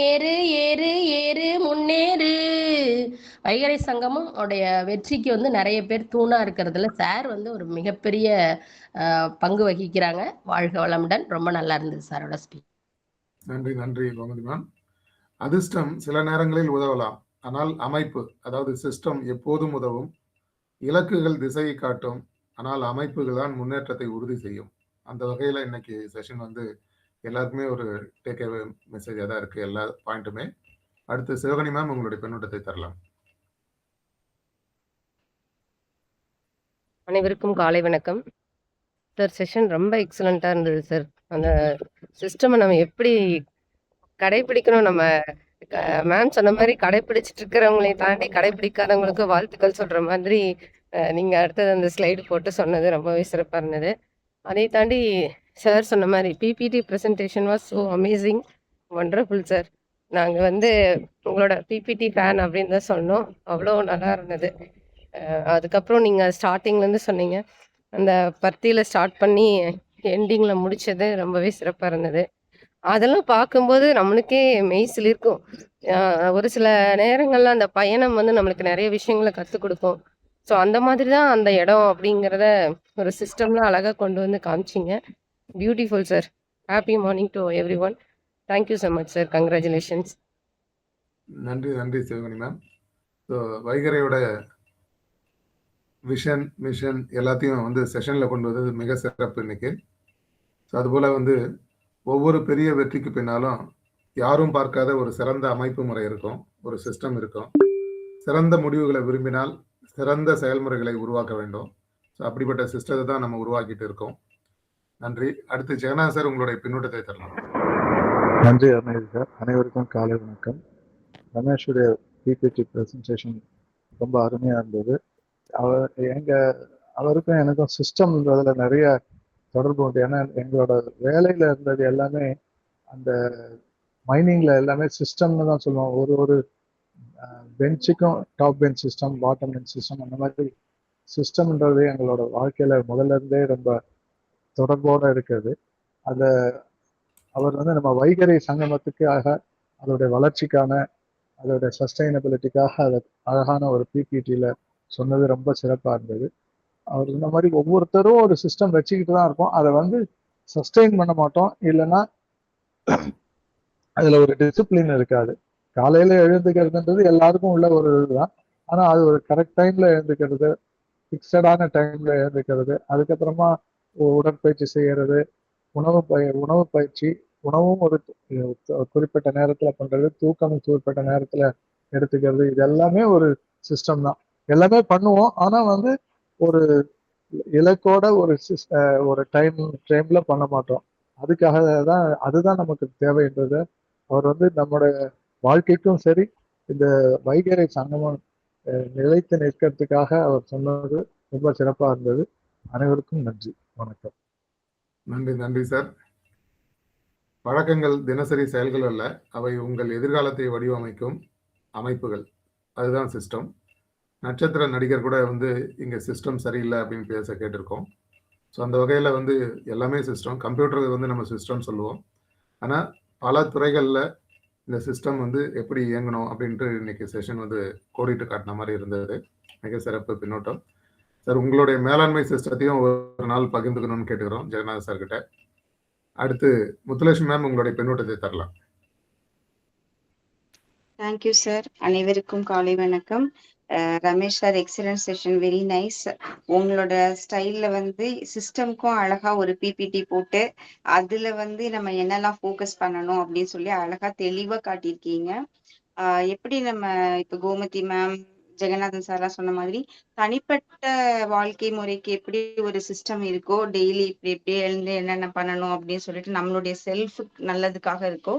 ஏறு ஏறு ஏறு முன்னேறு. வைகறை சங்கமும் உடைய வெற்றிக்கு வந்து நிறைய பேர் தூணா இருக்கிறதுல சார் வந்து ஒரு மிகப்பெரிய பங்கு வகிக்கிறாங்க. வாழ்க வளமுடன். ரொம்ப நல்லா இருந்தது சாரோட ஸ்பீச். நன்றி நன்றி கோமதி மேம். அதிர்ஷ்டம் சில நேரங்களில் உதவலாம், ஆனால் அமைப்பு அதாவது சிஸ்டம் எப்போதும் உதவும். இலக்குகள் திசையை காட்டும், ஆனால் அமைப்புகள் தான் முன்னேற்றத்தை உறுதி செய்யும். அந்த வகையில் இன்னைக்கு செஷன் வந்து எல்லாருக்குமே ஒரு டேக் அவே மெசேஜாக தான் இருக்கு, எல்லா பாயிண்ட்டுமே. அடுத்து சிவகணி மேம் உங்களுடைய பின்னூட்டத்தை தரலாம். அனைவருக்கும் காலை வணக்கம் சார். செஷன் ரொம்ப எக்ஸலண்ட்டாக இருந்தது சார். அந்த சிஸ்டமை நம்ம எப்படி கடைபிடிக்கணும், நம்ம மேம் சொன்ன மாதிரி கடைபிடிச்சிட்டு இருக்கிறவங்களையும் தாண்டி கடைபிடிக்காதவங்களுக்கு வாழ்த்துக்கள் சொல்கிற மாதிரி நீங்கள் அடுத்தது அந்த ஸ்லைடு போட்டு சொன்னது ரொம்பவே சிறப்பாக இருந்தது. அதை தாண்டி சார் சொன்ன மாதிரி PPT presentation was so amazing, wonderful sir. நாங்கள் வந்து உங்களோட பிபிடி ஃபேன் அப்படின்னு தான் சொன்னோம், அவ்வளோ நல்லா இருந்தது. அதுக்கப்புறம் நீங்கள் ஸ்டார்டிங்லேருந்து சொன்னீங்க, அந்த பர்த்தியில் ஸ்டார்ட் பண்ணி எண்டிங்கில் முடித்தது ரொம்பவே சிறப்பாக இருந்தது. அதெல்லாம் பார்க்கும்போது நம்மளுக்கே மெய்சில் இருக்கும். ஒரு சில நேரங்களில் அந்த பயணம் வந்து நம்மளுக்கு நிறைய விஷயங்களை கற்றுக் கொடுக்கும். ஸோ அந்த மாதிரி தான் அந்த இடம் அப்படிங்கிறத ஒரு சிஸ்டம்லாம் அழகாக கொண்டு வந்து காமிச்சிங்க. Beautiful sir. Happy morning to everyone. Thank you so much sir. Congratulations. நன்றி நன்றி சிவகணி மேம். ஸோ வைகரையோட விஷன் மிஷன் எல்லாத்தையும் வந்து செஷனில் கொண்டு வந்தது மிக சிறப்பு இன்னைக்கு. ஸோ அதுபோல் வந்து ஒவ்வொரு பெரிய வெற்றிக்கு பின்னாலும் யாரும் பார்க்காத ஒரு சிறந்த அமைப்பு முறை இருக்கும், ஒரு சிஸ்டம் இருக்கும். சிறந்த முடிவுகளை விரும்பினால் சிறந்த செயல்முறைகளை உருவாக்க வேண்டும். ஸோ அப்படிப்பட்ட சிஸ்டத்தை தான் நம்ம உருவாக்கிட்டு இருக்கோம். நன்றி. அடுத்து ஜெகநாத் சார் உங்களுடைய பின்னூட்டத்தை தரலாம். நன்றி அருணகிரி சார். அனைவருக்கும் காலை வணக்கம். ரமேஷுடைய பிபிடி ப்ரெசன்டேஷன் ரொம்ப அருமையாக இருந்தது. அவருக்கும் எனக்கும் சிஸ்டம்ன்றதுல நிறைய தொடர்பு உண்டு. ஏன்னா எங்களோட வேலையில இருந்தது எல்லாமே அந்த மைனிங்ல எல்லாமே சிஸ்டம்னு தான் சொல்லுவோம். ஒரு பெஞ்சுக்கும் top bench system, bottom bench system, அந்த மாதிரி சிஸ்டம்ன்றது எங்களோட வாழ்க்கையில முதல்ல இருந்தே ரொம்ப தொடர்போட இருக்கிறது. அதை அவர் வந்து நம்ம வைகறை சங்கமத்துக்காக, அதோடைய வளர்ச்சிக்கான, அதோட சஸ்டைனபிலிட்டிக்காக அதை அழகான ஒரு பிபிடியில் சொன்னது ரொம்ப சிறப்பாக இருந்தது. அவர் இந்த மாதிரி ஒவ்வொருத்தரும் ஒரு சிஸ்டம் வச்சுக்கிட்டு தான் இருப்போம், அதை வந்து சஸ்டெயின் பண்ண மாட்டோம். இல்லைன்னா அதில் ஒரு டிசிப்ளின் இருக்காது. காலையில் எழுந்துக்கிறதுன்றது எல்லாருக்கும் உள்ள ஒரு இதுதான். ஆனால் அது ஒரு கரெக்ட் டைமில் எழுந்துக்கிறது, ஃபிக்ஸடான டைமில் எழுந்துக்கிறது, அதுக்கப்புறமா உடற்பயிற்சி செய்கிறது, உணவு பயிற்சி, உணவும் ஒரு குறிப்பிட்ட நேரத்தில் பண்ணுறது, தூக்கமும் குறிப்பிட்ட நேரத்தில் எடுத்துக்கிறது, இது எல்லாமே ஒரு சிஸ்டம் தான். எல்லாமே பண்ணுவோம், ஆனால் வந்து ஒரு இலக்கோட ஒரு டைம்ல பண்ண மாட்டோம். அதுக்காக தான் அதுதான் நமக்கு தேவைன்றது அவர் வந்து நம்முடைய வாழ்க்கைக்கும் சரி, இந்த வைகறை சங்கமம் நிலைத்து நிற்கிறதுக்காக அவர் சொன்னது ரொம்ப சிறப்பாக இருந்தது. அனைவருக்கும் நன்றி, வணக்கம். நன்றி நன்றி சார். பழக்கங்கள் தினசரி செயல்கள் அல்ல, அவை உங்கள் எதிர்காலத்தை வடிவமைக்கும் அமைப்புகள், அதுதான் சிஸ்டம். நட்சத்திர நடிகர் கூட வந்து இங்கே சிஸ்டம் சரியில்லை அப்படின்னு பேச கேட்டிருக்கோம். ஸோ அந்த வகையில் வந்து எல்லாமே சிஸ்டம். கம்ப்யூட்டர் வந்து நம்ம சிஸ்டம் சொல்லுவோம், ஆனால் பல துறைகளில் இந்த சிஸ்டம் வந்து எப்படி இயங்கணும் அப்படின்ட்டு இன்னைக்கு செஷன் வந்து கோடிட்டு காட்டின மாதிரி இருந்தது. மிக சிறப்பு பின்னோட்டம் சார். உங்களுடைய மேலாண்மை சிஸ்டத்தையும் ஒரு நாள் பகிர்ந்துக்கணும்னு கேட்டுக்கிறோம் ஜெகநாத் சார் கிட்ட. அடுத்து முத்துலட்சுமி மேம் உங்களுடைய பின்னோட்டத்தை தரலாம். Thank you sir. அனைவருக்கும் காலை வணக்கம். Ramesh sir, excellent session, very nice. உங்களோட ஸ்டைல்ல வந்து சிஸ்டம்க்கும் அழகா ஒரு பிபிடி போட்டு அதுல வந்து நம்ம என்னெல்லாம் ஃபோக்கஸ் பண்ணணும் அப்படின்னு சொல்லி அழகா தெளிவா காட்டியிருக்கீங்க. எப்படி நம்ம இப்ப கோமதி மேம், ஜெகநாதன் சார்லாம் சொன்ன மாதிரி தனிப்பட்ட வாழ்க்கை முறைக்கு எப்படி ஒரு சிஸ்டம் இருக்கோ, டெய்லி இப்படி இப்படியே எழுந்து என்னென்ன பண்ணணும் அப்படின்னு சொல்லிட்டு நம்மளுடைய செல்ஃப் நல்லதுக்காக இருக்கோ,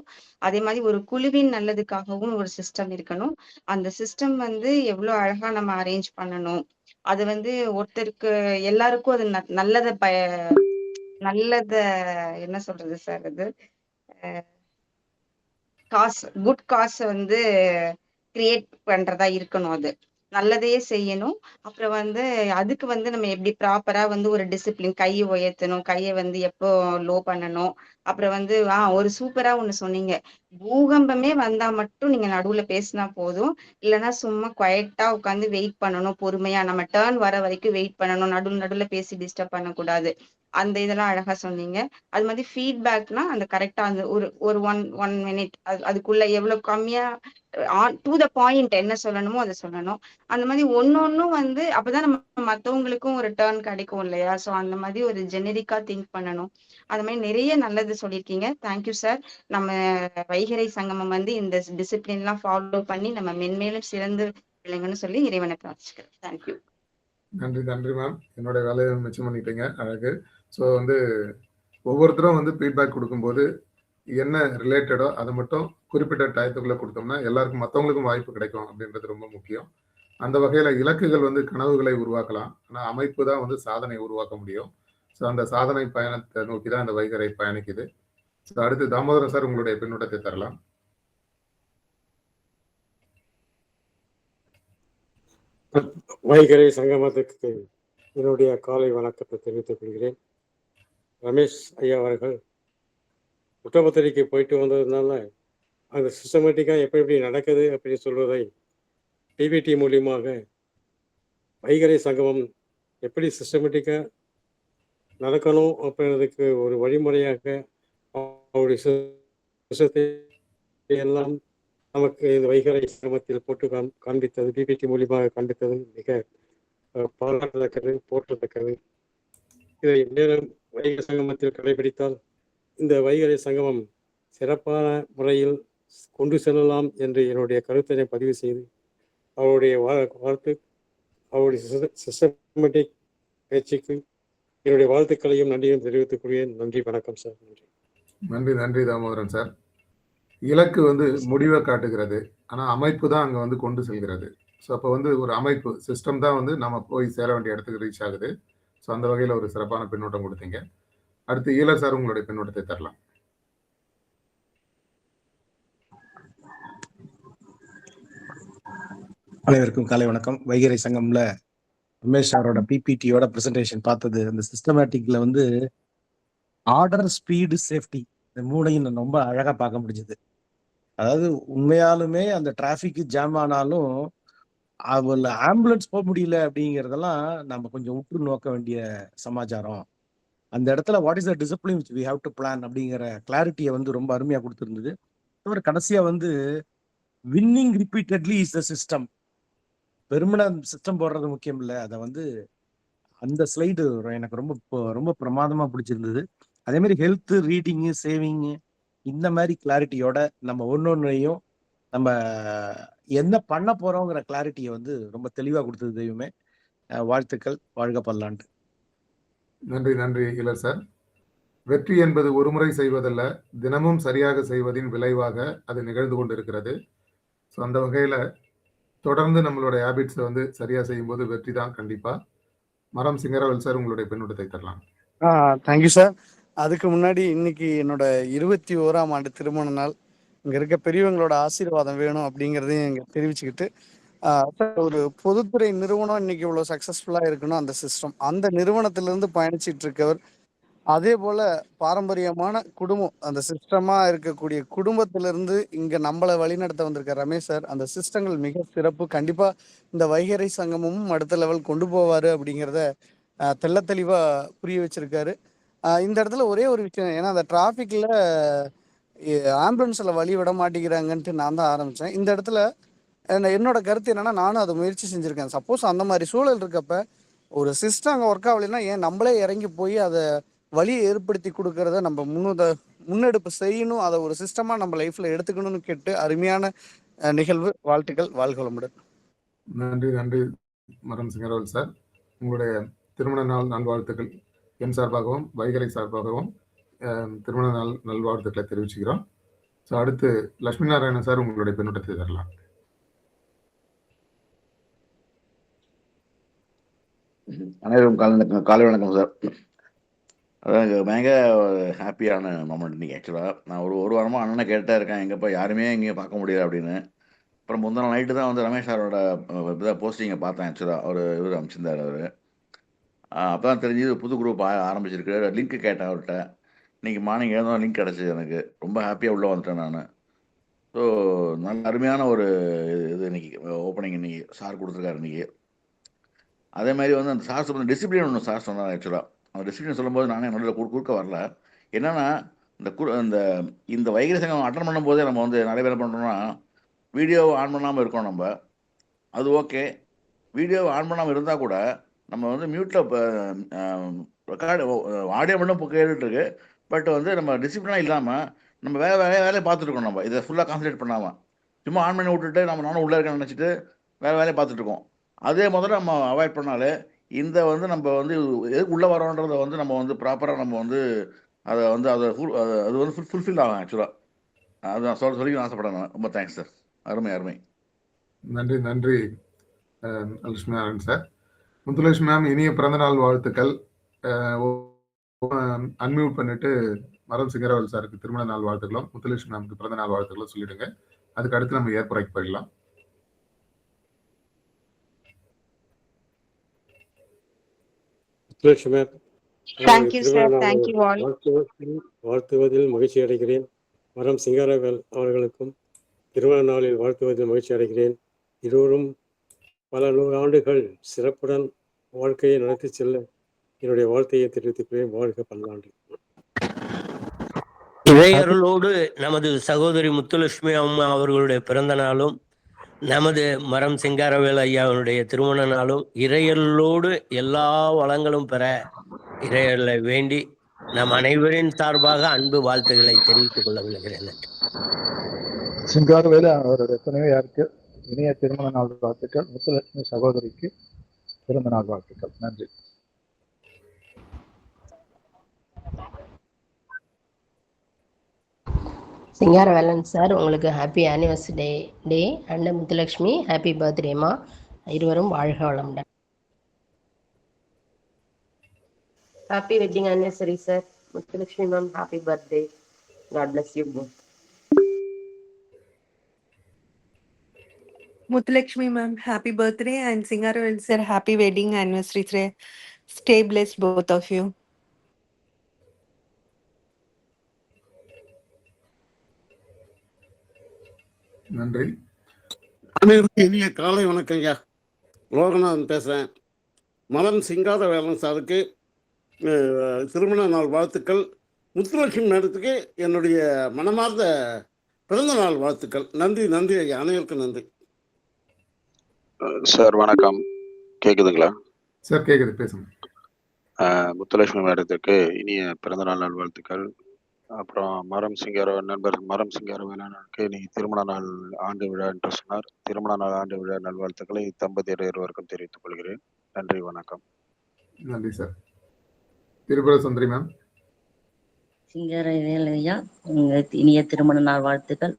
அதே மாதிரி ஒரு குழுவின் நல்லதுக்காகவும் ஒரு சிஸ்டம் இருக்கணும். அந்த சிஸ்டம் வந்து எவ்வளவு அழகா நம்ம அரேஞ்ச் பண்ணணும், அது வந்து ஒருத்தருக்கு எல்லாருக்கும் அது நல்லத என்ன சொல்றது சார், அது குட் காசு வந்து கிரியேட் பண்றதா இருக்கணும். அது நல்லதையே செய்யணும். அப்புறம் வந்து அதுக்கு வந்து நம்ம எப்படி ப்ராப்பரா வந்து ஒரு டிசிப்ளின், கையை உயர்த்தணும், கையை வந்து எப்போ லோ பண்ணணும். அப்புறம் வந்து ஒரு சூப்பரா ஒண்ணு சொன்னீங்க. பூகம்பமே வந்தா மட்டும் நீங்க நடுவுல பேசினா போதும். இல்லைன்னா சும்மா குவைட்டா உட்காந்து வெயிட் பண்ணணும், பொறுமையா நம்ம டேர்ன் வர வரைக்கும் வெயிட் பண்ணணும், நடுவுல பேசி டிஸ்டர்ப் பண்ணக்கூடாது. அந்த இதெல்லாம் அழகா சொன்னீங்க. அது மாதிரி ஃபீட்பேக்னா அந்த கரெக்டா அந்த ஒரு ஒரு ஒன் மினிட் அதுக்குள்ள எவ்வளவு கம்மியா டு த பாயிண்ட் என்ன சொல்லணுமோ அதை சொல்லணும். அந்த மாதிரி ஒன்னொன்னும் வந்து அப்பதான் நம்ம மத்தவங்களுக்கும் ஒரு டேர்ன் கிடைக்கும் இல்லையா? ஸோ அந்த மாதிரி ஒரு ஜெனரிக்கா திங்க் பண்ணணும். அது மாதிரி நிறைய நல்லது சொல்லியிருக்கீங்க. Thank you sir. நம்ம வைகறை சங்கமம் வந்து இந்த டிசிப்ளின்லாம் ஃபாலோ பண்ணி நம்ம மென்மேலும் சிறந்து விளங்கன்னு சொல்லி இறைவனை பிரார்த்திச்சுக்கிறேன். தேங்க்யூ. நன்றி நன்றி மேம். என்னோட வேலையை மிச்சம் பண்ணிட்டீங்க, அழகு. ஸோ வந்து ஒவ்வொருத்தரும் வந்து ஃபீட்பேக் கொடுக்கும்போது என்ன ரிலேட்டடோ அதை மட்டும் குறிப்பிட்ட டயத்துக்குள்ள கொடுத்தோம்னா எல்லாருக்கும் மற்றவங்களுக்கும் வாய்ப்பு கிடைக்கும் அப்படின்றது ரொம்ப முக்கியம். அந்த வகையில இலக்குகள் வந்து கனவுகளை உருவாக்கலாம், ஆனால் அமைப்பு தான் வந்து சாதனை உருவாக்க முடியும். ஸோ அந்த சாதனை பயணத்தை நோக்கி தான் இந்த வைகறை பயணிக்குது. ஸோ அடுத்து தாமோதரன் சார் உங்களுடைய பின்னூட்டத்தை தரலாம். வைகறை சங்கமத்துக்கு என்னுடைய காலை வணக்கத்தை தெரிவித்துக் கொள்கிறேன். ரமேஷ் ஐயா அவர்கள் குற்றப்பத்திரிக்கை போயிட்டு வந்ததுனால அந்த சிஸ்டமேட்டிக்காக எப்படி நடக்குது அப்படின்னு சொல்வதை பிபிடி மூலியமாக வைகறை சங்கமம் எப்படி சிஸ்டமேட்டிக்காக நடக்கணும் அப்படின்றதுக்கு ஒரு வழிமுறையாக அவருடைய சிஸ்டத்தை எல்லாம் நமக்கு இந்த வைகறை சங்கமத்தில் போட்டு காண்பித்தது, பிபிடி மூலியமாக காண்பித்தது மிக பாராட்டத்தக்கது, போற்றத்தக்கது. இதை நேரம் வைகறை சங்கமத்தில் கடைபிடித்தால் இந்த வைகறை சங்கமம் சிறப்பான முறையில் கொண்டு செல்லலாம் என்று என்னுடைய கருத்தினை பதிவு செய்து அவருடைய அவருடைய சிஸ்டமேட்டிக் பயிற்சிக்கு என்னுடைய வாழ்த்துக்களையும் நன்றியும் தெரிவித்துக் கொள்கிறேன். நன்றி, வணக்கம் சார். நன்றி நன்றி தாமோதரன் சார். இலக்கு வந்து முடிவை காட்டுகிறது, ஆனால் அமைப்பு தான் அங்கே வந்து கொண்டு செல்கிறது. ஸோ அப்போ வந்து ஒரு அமைப்பு சிஸ்டம் தான் வந்து நம்ம போய் சேர வேண்டிய இடத்துக்கு ரீச் ஆகுது. ஸோ அந்த வகையில் ஒரு சிறப்பான பின்னூட்டம் கொடுத்தீங்க. அடுத்து ஈலர் சார் உங்களுடைய பின்னூட்டத்தை தரலாம். அனைவருக்கும் காலை வணக்கம். வைகறை சங்கம்ல ரமேஷ் சாரோட பிபிடியோட பிரசன்டேஷன் பார்த்தது, அந்த சிஸ்டமேட்டிக்ல வந்து ஆர்டர், ஸ்பீடு, சேஃப்டி இந்த மூணையும் ரொம்ப அழகா பார்க்க முடிஞ்சது. அதாவது உண்மையாலுமே அந்த டிராபிக் ஜாம் ஆனாலும் அவள ஆம்புலன்ஸ் போக முடியல அப்படிங்கிறதெல்லாம் நம்ம கொஞ்சம் உற்று நோக்க வேண்டிய சமாச்சாரம். அந்த இடத்துல what is the discipline which we have to plan அப்படிங்கிற கிளாரிட்டியை வந்து ரொம்ப அருமையா கொடுத்துருந்தது. கடைசியா வந்து winning repeatedly is the system. Permanent system போடுறது முக்கியம் இல்லை. அதை வந்து அந்த ஸ்லைடு எனக்கு ரொம்ப பிரமாதமா பிடிச்சிருந்தது. அதே மாதிரி ஹெல்த், ரீடிங்கு, சேவிங்கு இந்த மாதிரி கிளாரிட்டியோட நம்ம ஒன்னொன்னையும் நம்ம என்ன பண்ண போறோங்கிற கிளாரிட்டியை வந்து ரொம்ப தெளிவா கொடுத்தது தெய்வமே. வாழ்த்துக்கள், வாழ்க பல்லாண்டு. நன்றி நன்றி இலர் சார். வெற்றி என்பது ஒரு முறை செய்வதல்ல, தினமும் சரியாக செய்வதின் விளைவாக அது நிகழ்ந்து கொண்டிருக்கிறது. ஸோ அந்த வகையில் தொடர்ந்து நம்மளோட ஹேபிட்ஸை வந்து சரியாக செய்யும்போது வெற்றி தான் கண்டிப்பாக. மரம் சிங்கரவல் சார் உங்களுடைய பின்னூட்டத்தை தரலாம். Thank you sir. அதுக்கு முன்னாடி இன்னைக்கு என்னோட 21ஆம் ஆண்டு திருமண நாள். இங்க இருக்க பெரியவங்களோட ஆசீர்வாதம் வேணும் அப்படிங்கிறதையும் இங்க தெரிவிச்சுக்கிட்டு, ஒரு பொதுத்துறை நிறுவனம் இன்னைக்கு இவ்வளவு சக்சஸ்ஃபுல்லா இருக்கணும், அந்த சிஸ்டம் அந்த நிறுவனத்திலிருந்து பயணிச்சிட்டு இருக்கவர். அதே போல பாரம்பரியமான குடும்பம், அந்த சிஸ்டமா இருக்கக்கூடிய குடும்பத்திலிருந்து இங்க நம்மளை வழிநடத்த வந்திருக்க ரமேஷ் சார், அந்த சிஸ்டங்கள் மிக சிறப்பு. கண்டிப்பா இந்த வைகறை சங்கமும் அடுத்த லெவல் கொண்டு போவாரு அப்படிங்கிறத தெள்ள தெளிவா புரிய வச்சிருக்காரு. இந்த இடத்துல ஒரே ஒரு விஷயம், ஏன்னா அந்த டிராஃபிக்ல ஆம்புலன்ஸ்ல வழி விட மாட்டேங்கிறாங்கன்ட்டு நான் தான் ஆரம்பிச்சேன். இந்த இடத்துல என்னோட கருத்து என்னன்னா, நானும் அதை முயற்சி செஞ்சிருக்கேன். சப்போஸ் அந்த மாதிரி சூழல் இருக்கப்ப ஒரு சிஸ்டம் அங்கே ஒர்க் ஆகலைன்னா ஏன் நம்மளே இறங்கி போய் அதை வழியை ஏற்படுத்தி கொடுக்கறத நம்ம முன்னெடுப்பு செய்யணும், அதை ஒரு சிஸ்டமா நம்ம லைஃப்ல எடுத்துக்கணும்னு கேட்டு அருமையான நிகழ்வு. வாழ்த்துக்கள், வாழ்க வளமுடன். நன்றி நன்றி மரம் சிங்கரவல் சார். உங்களுடைய திருமண நாள் நல்வாழ்த்துக்கள் என் சார்பாகவும் வைகறை சார்பாகவும் திருமண நாள் நல்வாழ்த்துக்களை தெரிவிச்சுக்கிறோம். ஸோ அடுத்து லட்சுமி நாராயணன் சார் உங்களுடைய பின்னூட்டத்தை தரலாம். அனைவரும் காலை வணக்கம் சார். அதாவது பயங்கர ஹாப்பியான மொமெண்ட் இன்னைக்கு. ஆக்சுவலாக நான் ஒரு வாரமாக அண்ணனை கேட்டே இருக்கேன், எங்கேப்பா யாருமே இங்கே பார்க்க முடியல அப்படின்னு. அப்புறம் முந்தின நைட்டு தான் வந்து ரமேஷ் சாரோட இதை போஸ்டிங்கை பார்த்தேன். ஆக்சுவலாக இவர் அமைச்சிருந்தார் அவர். அப்போ தான் தெரிஞ்சது புது குரூப் ஆரம்பிச்சிருக்கு. லிங்க் கேட்டேன் அவர்கிட்ட. இன்னைக்கு மார்னிங் ஏதோ லிங்க் கிடச்சிது எனக்கு. ரொம்ப ஹாப்பியாக உள்ளே வந்துட்டேன் நான். ஸோ நல்ல அருமையான ஒரு இது இன்னைக்கு ஓப்பனிங் இன்னைக்கு சார் கொடுத்துருக்காரு இன்னைக்கு. அதே மாதிரி வந்து அந்த சார் சொன்ன டிசிப்ளின் ஒன்று சார் சொன்னார். ஆக்சுவலாக அந்த டிசிப்ளின் சொல்லும்போது நானே நடுவில் குறுக்க வரல. என்னன்னா இந்த வைகரை சங்கம் அட்டன் பண்ணும்போதே நம்ம வந்து நிறைய பேர் பண்ணுறோம்னா வீடியோ ஆன் பண்ணாமல் இருக்கோம் நம்ம. அது ஓகே. வீடியோ ஆன் பண்ணாமல் இருந்தால் கூட நம்ம வந்து மியூட்டில் ரெக்கார்டு ஆடியோ மட்டும் கேட்டுட்டு இருக்கு. பட் வந்து நம்ம டிசிப்ளினாக இல்லாமல் நம்ம வேலையை பார்த்துருக்கோம். நம்ம இதை ஃபுல்லாக கான்சன்ட்ரேட் பண்ணாமல் சும்மா ஆன் பண்ணி விட்டுட்டு நானும் உள்ளே இருக்கேன்னு நினச்சிட்டு வேலையை பார்த்துட்ருக்கோம். அதே முதல்ல நம்ம அவாய்ட் பண்ணாலே இந்த வந்து நம்ம வந்து எதுக்கு உள்ளே வரோன்றதை வந்து நம்ம வந்து ப்ராப்பராக நம்ம வந்து அதை வந்து அது வந்து ஃபுல்ஃபில் ஆகும். ஆக்சுவலாக அதுதான் சொல்லி ஆசைப்படேன் நான். ரொம்ப தேங்க்ஸ் சார். அருமை அருமை. நன்றி நன்றி லட்சுமி நாராயணன் சார். முத்துலட்சுமி மேம், இனிய பிறந்தநாள் வாழ்த்துக்கள். அன்மியூட் பண்ணிட்டு மரம் சிங்கரவேல் சாருக்கு திருமண நாள் வாழ்த்துக்களும் முத்துலட்சுமி மேமுக்கு பிறந்த நாள் வாழ்த்துக்களும் சொல்லிடுங்க. அதுக்கு அடுத்து நம்ம ஏற்புரைக்கு போயிடலாம். வாழ்த்துவதில் மகிழ்ச்சி அடைகிறேன். மரம் சிங்காரவேல் அவர்களுக்கும் திருமண நாளில் வாழ்த்துவதில் மகிழ்ச்சி அடைகிறேன். இருவரும் பல 100 ஆண்டுகள் சிறப்புடன் வாழ்க்கையை நடத்தி செல்ல என்னுடைய வாழ்த்தையை தெரிவித்துக்கிறேன். வாழ்க பல்லாண்டு. இறையருளோடு நமது சகோதரி முத்துலட்சுமி அம்மா அவர்களுடைய பிறந்த நாளும் நமது மரம் சிங்காரவேல் ஐயாவுடைய திருமண நாளும் இறையருளோடு எல்லா வளங்களும் பெற இறையர்களை வேண்டி நம் அனைவரின் சார்பாக அன்பு வாழ்த்துக்களை தெரிவித்துக் கொள்ள விரும்புகிறேன். சிங்காரவேலு அவருடைய துணைவியாருக்கு இனிய திருமண நாள் வாழ்த்துக்கள். முத்துலட்சுமி சகோதரிக்கு பிறந்த நாள் வாழ்த்துக்கள். நன்றி. சிங்காரவேலன் சார், உங்களுக்கு happy anniversary day and Muthulakshmi happy பர்த்டேமா. இருவரும் வாழ்க வளமுடன். Happy wedding anniversary sir. Muthulakshmi ma'am happy birthday. God bless you both. Muthulakshmi ma'am, happy birthday, and Singaravel sir, happy wedding anniversary today. Stay blessed, both of you. நன்றி. அனைவருக்கும் இனிய காலை வணக்கம் ஐயா. லோகநாதன் பேசுகிறேன். மரம் சிங்காரவேலன் சாருக்கு திருமண நாள் வாழ்த்துக்கள். முத்துலட்சுமி மேடத்துக்கு என்னுடைய மனமார்ந்த பிறந்த நாள் வாழ்த்துக்கள். நன்றி நன்றி ஐயா. அனைவருக்கும் நன்றி சார். வணக்கம். கேக்குதுங்களா சார்? கேக்குது, பேசுங்க. முத்துலட்சுமி மேடத்துக்கு இனிய பிறந்தநாள் நல்வாழ்த்துக்கள். அப்புறம் நண்பர் மரம் சிங்காரவேலனுக்கு இன்னைக்கு திருமண நாள் ஆண்டு விழா என்று சொன்னார். திருமண நாள் ஆண்டு விழா நல்வாழ்த்துக்களை தம்பதியர் இருவருக்கும் தெரிவித்துக் கொள்கிறேன். நன்றி, வணக்கம். நன்றி சார். திரிபுர சுந்தரி மேம். சிங்காரவேல் ஐயா, உங்களுக்கு இனிய திருமண நாள் வாழ்த்துக்கள்.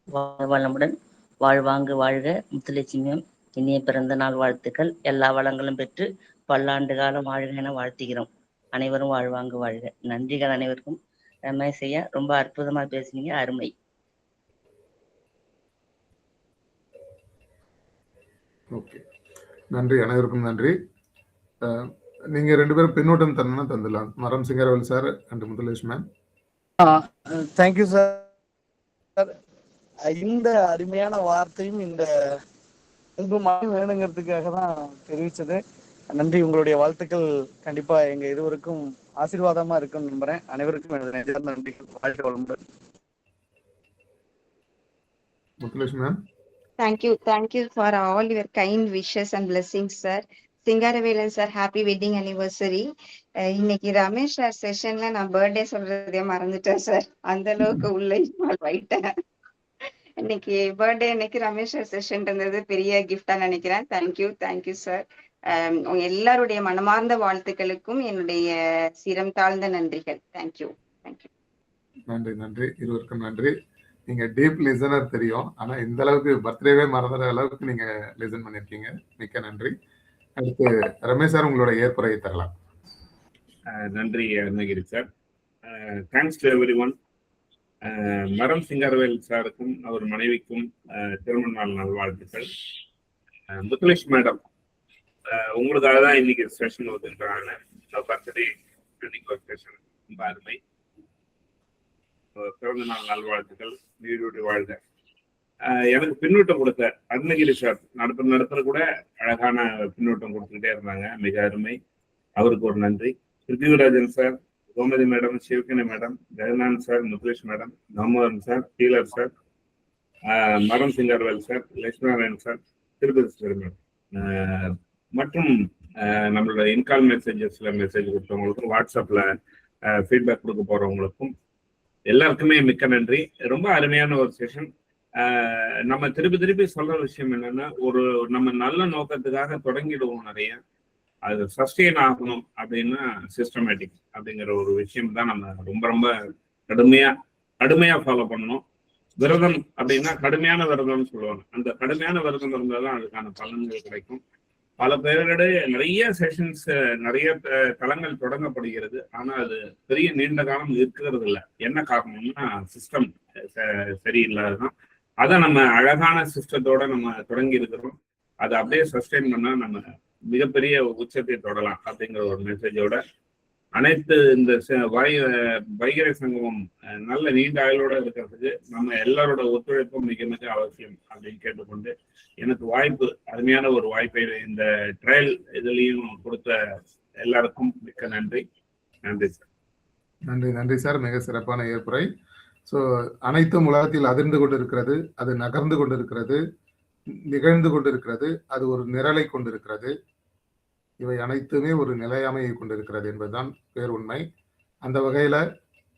வளமுடன் வாழ்வாங்கு வாழ்க. முத்துலட்சுமி மேம், இனிய பிறந்த நாள் வாழ்த்துக்கள். எல்லா வளங்களும் பெற்று பல்லாண்டு காலம் வாழ்க என வாழ்த்துகிறோம். அனைவரும் வாழ்வாங்கு வாழ்க. நன்றிகள் அனைவருக்கும். ரமேஷ் ஐயா, ரொம்ப அற்புதமா பேசுனீங்க, அருமை. ஓகே, நன்றி. அனைவருக்கும் நன்றி. நீங்க 2 பேரும் பின்னோட்டம் தரணும்னா தந்துடலாம். மரம் Singaravel sir and Muthulakshmi ma'am. Thank you sir. இந்த அருமையான வார்த்தையும் இந்த வேணுங்கிறதுக்காக தான் தெரிவிச்சது. நன்றி. உங்களுடைய வாழ்த்துக்கள் கண்டிப்பா எங்க இருவருக்கும் ஆசீர்வாதமா இருக்குன்னு நம்புறேன். அனைவருக்கும் நன்றிகள். வாழ்க வளமுடன். Muthulakshmi ma'am. Thank you for all your kind wishes and blessings, sir. Singaravelan sir, happy wedding anniversary. இன்னைக்கு ரமேஷ் சார் செஷன்ல நான் பர்த்டே சொல்றதே மறந்துட்டேன் சார். அந்த அளவுக்கு உள்ள இன்வால்வ் ஆயிட்டேன். இன்னைக்கு பர்த்டே அன்னைக்கு ரமேஷ் சார் செஷன் இருந்தது பெரிய கிஃப்டா நினைக்கிறேன். Thank you sir. உங்க எல்லாருடைய மனமார்ந்த வாழ்த்துக்களுக்கும் என்னுடைய சிரம் தாழ்ந்த நன்றிகள். தேங்க்யூ. நன்றி. இருவருக்கும் நன்றி. நீங்க டீப் லிசனர் தெரியும், ஆனா இந்த அளவுக்கு பர்த்டேவே மறந்துற அளவுக்கு நீங்க லிசன் பண்ணிருக்கீங்க. மிக்க நன்றி. அடுத்து ரமேஷ் சார், உங்களோட ஏற்புரையை தரலாம். நன்றி Arunagiri sir. Thanks to every one. மரம் சிங்காரவேல் சாருக்கும் அவர் மனைவிக்கும் திருமண நாள் நல்வாழ்த்துக்கள். முத்துலட்சுமி மேடம், உங்களுக்காக தான் இன்னைக்கு செஷன் ஒதுக்குறாங்க. பர்த்டே செஷன் ரொம்ப அருமை. பிறந்த நாள் நல்வாழ்த்துக்கள், நீடூடி வாழ்க. எனக்கு பின்னூட்டம் கொடுத்த அருணகிரி சார் நடத்துற கூட அழகான பின்னூட்டம் கொடுத்துக்கிட்டே இருந்தாங்க, மிக அருமை. அவருக்கு ஒரு நன்றி. Prithvirajan sir, Gomathi madam, Sivagani madam, Jagannath sir, Muthulesh madam, Damodaran sir, dealer sir, மரம் Singaravel sir, Lakshminarayanan sir, Tirupati madam மற்றும் நம்மளோட இன்கால் மெசேஜஸ்ல மெசேஜ் கொடுத்தவங்களுக்கும் வாட்ஸ்அப்ல ஃபீட்பேக் கொடுக்க போறவங்களுக்கும் எல்லாருக்குமே மிக்க நன்றி. ரொம்ப அருமையான ஒரு செஷன். நம்ம திருப்பி சொல்ற விஷயம் என்னன்னா, நம்ம நல்ல நோக்கத்துக்காக தொடங்கிடுவோம் நிறைய, அது சஸ்டெயின் ஆகணும் அப்படின்னா சிஸ்டமேட்டிக் அப்படிங்கிற ஒரு விஷயம் தான் நம்ம ரொம்ப கடுமையா ஃபாலோ பண்ணணும். விரதம் அப்படின்னா கடுமையான விரதம்னு சொல்லுவாங்க. அந்த கடுமையான விரதம் இருந்தால் தான் அதுக்கான பலன்கள் கிடைக்கும். பல பேரிடையே நிறைய செஷன்ஸ், நிறைய தளங்கள் தொடங்கப்படுகிறது, ஆனா அது பெரிய நீண்ட காலம் இருக்கிறது இல்லை. என்ன காரணம்னா சிஸ்டம் சரியில்லாததான். அதை நம்ம அழகான சிஸ்டத்தோட நம்ம தொடங்கி இருக்கிறோம். அதை அப்படியே சஸ்டெயின் பண்ணா நம்ம மிகப்பெரிய உச்சத்தை தொடலாம் அப்படிங்கிற ஒரு மெசேஜோட அனைத்து இந்த வைகரை சங்கமம் நல்ல நீண்ட ஆயுளோட இருக்கிறதுக்கு நம்ம எல்லாரோட ஒத்துழைப்பும் மிக மிக அவசியம் அப்படின்னு கேட்டுக்கொண்டு, எனக்கு அருமையான ஒரு வாய்ப்பை இந்த ட்ரையல் இதுலயும் கொடுத்த எல்லாருக்கும் மிக்க நன்றி. நன்றி சார். நன்றி சார், மிக சிறப்பான ஏற்புரை. ஸோ அனைத்தும் உலகத்தில் அதிர்ந்து கொண்டிருக்கிறது, அது நகர்ந்து கொண்டிருக்கிறது, நிகழ்ந்து கொண்டிருக்கிறது, அது ஒரு நிரலை கொண்டிருக்கிறது. இவை அனைத்துமே ஒரு நிலையாமையை கொண்டிருக்கிறது என்பதுதான் பேர் உண்மை. அந்த வகையில்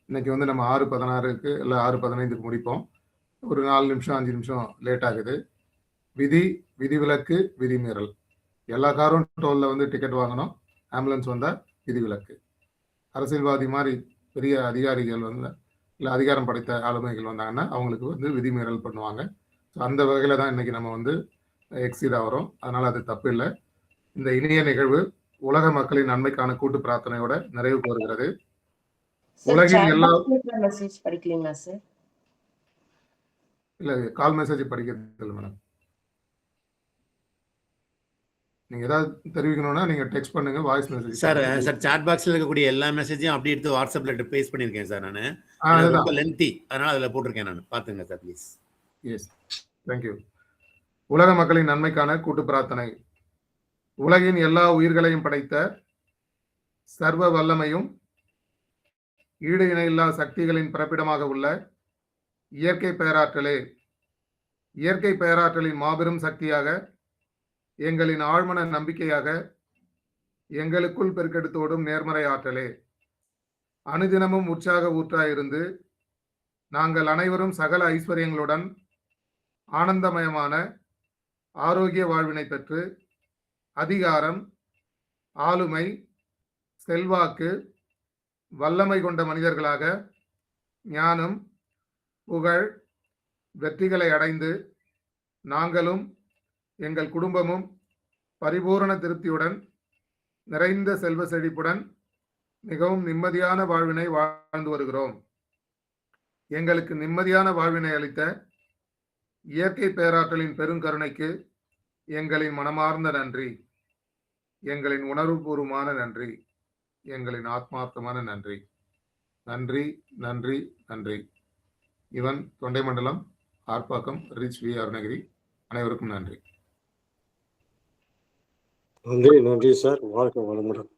இன்னைக்கு நம்ம 6:16 இல்லை 6:15 முடிப்போம். ஒரு 4 நிமிஷம் 5 நிமிஷம் லேட் ஆகுது. விதிவிலக்கு, விதிமீறல். எல்லா காரும் டோலில் டிக்கெட் வாங்கணும், ஆம்புலன்ஸ் வந்தால் விதிவிலக்கு. அரசியல்வாதி மாதிரி பெரிய அதிகாரிகள் இல்லை அதிகாரம் படைத்த ஆளுமைகள் வந்தாங்கன்னா அவங்களுக்கு விதிமீறல் பண்ணுவாங்க. ஸோ அந்த வகையில் தான் இன்னைக்கு நம்ம எக்ஸீட் ஆகிறோம். அதனால் அது தப்பு இல்லை. இந்த இனிய நிகழ்வு உலக மக்களின் நன்மைக்கான கூட்டு பிரார்த்தனையோட நிறைவுக்கு வருகிறது. உலகின் எல்லா இல்ல கால் மெசேஜ் படிக்கிறது இல்லை மேடம். நீங்க ஏதாவது தெரிவிக்கணும்னா நீங்க டெக்ஸ்ட் பண்ணுங்க, வாய்ஸ் மெசேஜ். சார் சாட் பாக்ஸ்ல இருக்கக்கூடிய எல்லா மெசேஜையும் அப்படியே எடுத்து வாட்ஸ்அப்ல பேஸ்ட் பண்ணிருக்கேன் சார். நான் ரொம்ப லென்த்தி, அதனால அதுல போட்டிருக்கேன். நான் பாத்துங்க சார் ப்ளீஸ். S, thank you. உலக மக்களின் நன்மைக்கான கூட்டு பிரார்த்தனை. உலகின் எல்லா உயிர்களையும் படைத்த சர்வ வல்லமையும் ஈடு இணையில்லா சக்திகளின் பிறப்பிடமாக உள்ள இயற்கை பேராற்றலே, இயற்கை பேராற்றலின் மாபெரும் சக்தியாக, எங்களின் ஆழ்மன நம்பிக்கையாக, எங்களுக்குள் பெருக்கெடுத்தோடும் நேர்மறை ஆற்றலே, அனுதினமும் உற்சாக ஊற்றாயிருந்து நாங்கள் அனைவரும் சகல ஐஸ்வர்யங்களுடன் ஆனந்தமயமான ஆரோக்கிய வாழ்வினை பெற்று அதிகாரம், ஆளுமை, செல்வாக்கு, வல்லமை கொண்ட மனிதர்களாக ஞானம், புகழ், வெற்றிகளை அடைந்து நாங்களும் எங்கள் குடும்பமும் பரிபூரண திருப்தியுடன் நிறைந்த செல்வ செழிப்புடன் மிகவும் நிம்மதியான வாழ்வினை வாழ்ந்து வருகிறோம். எங்களுக்கு நிம்மதியான வாழ்வினை அளித்த இயற்கை பேராற்றலின் பெருங்கருணைக்கு எங்களின் மனமார்ந்த நன்றி, எங்களின் உணர்வுபூர்வமான நன்றி, எங்களின் ஆத்மார்த்தமான நன்றி. நன்றி நன்றி நன்றி. இவன் தொண்டைமண்டலம், ஆர்ப்பாக்கம், ரிச் வி அருணகிரி. அனைவருக்கும் நன்றி. நன்றி சார். வாழ்க்கை வளமுடன்.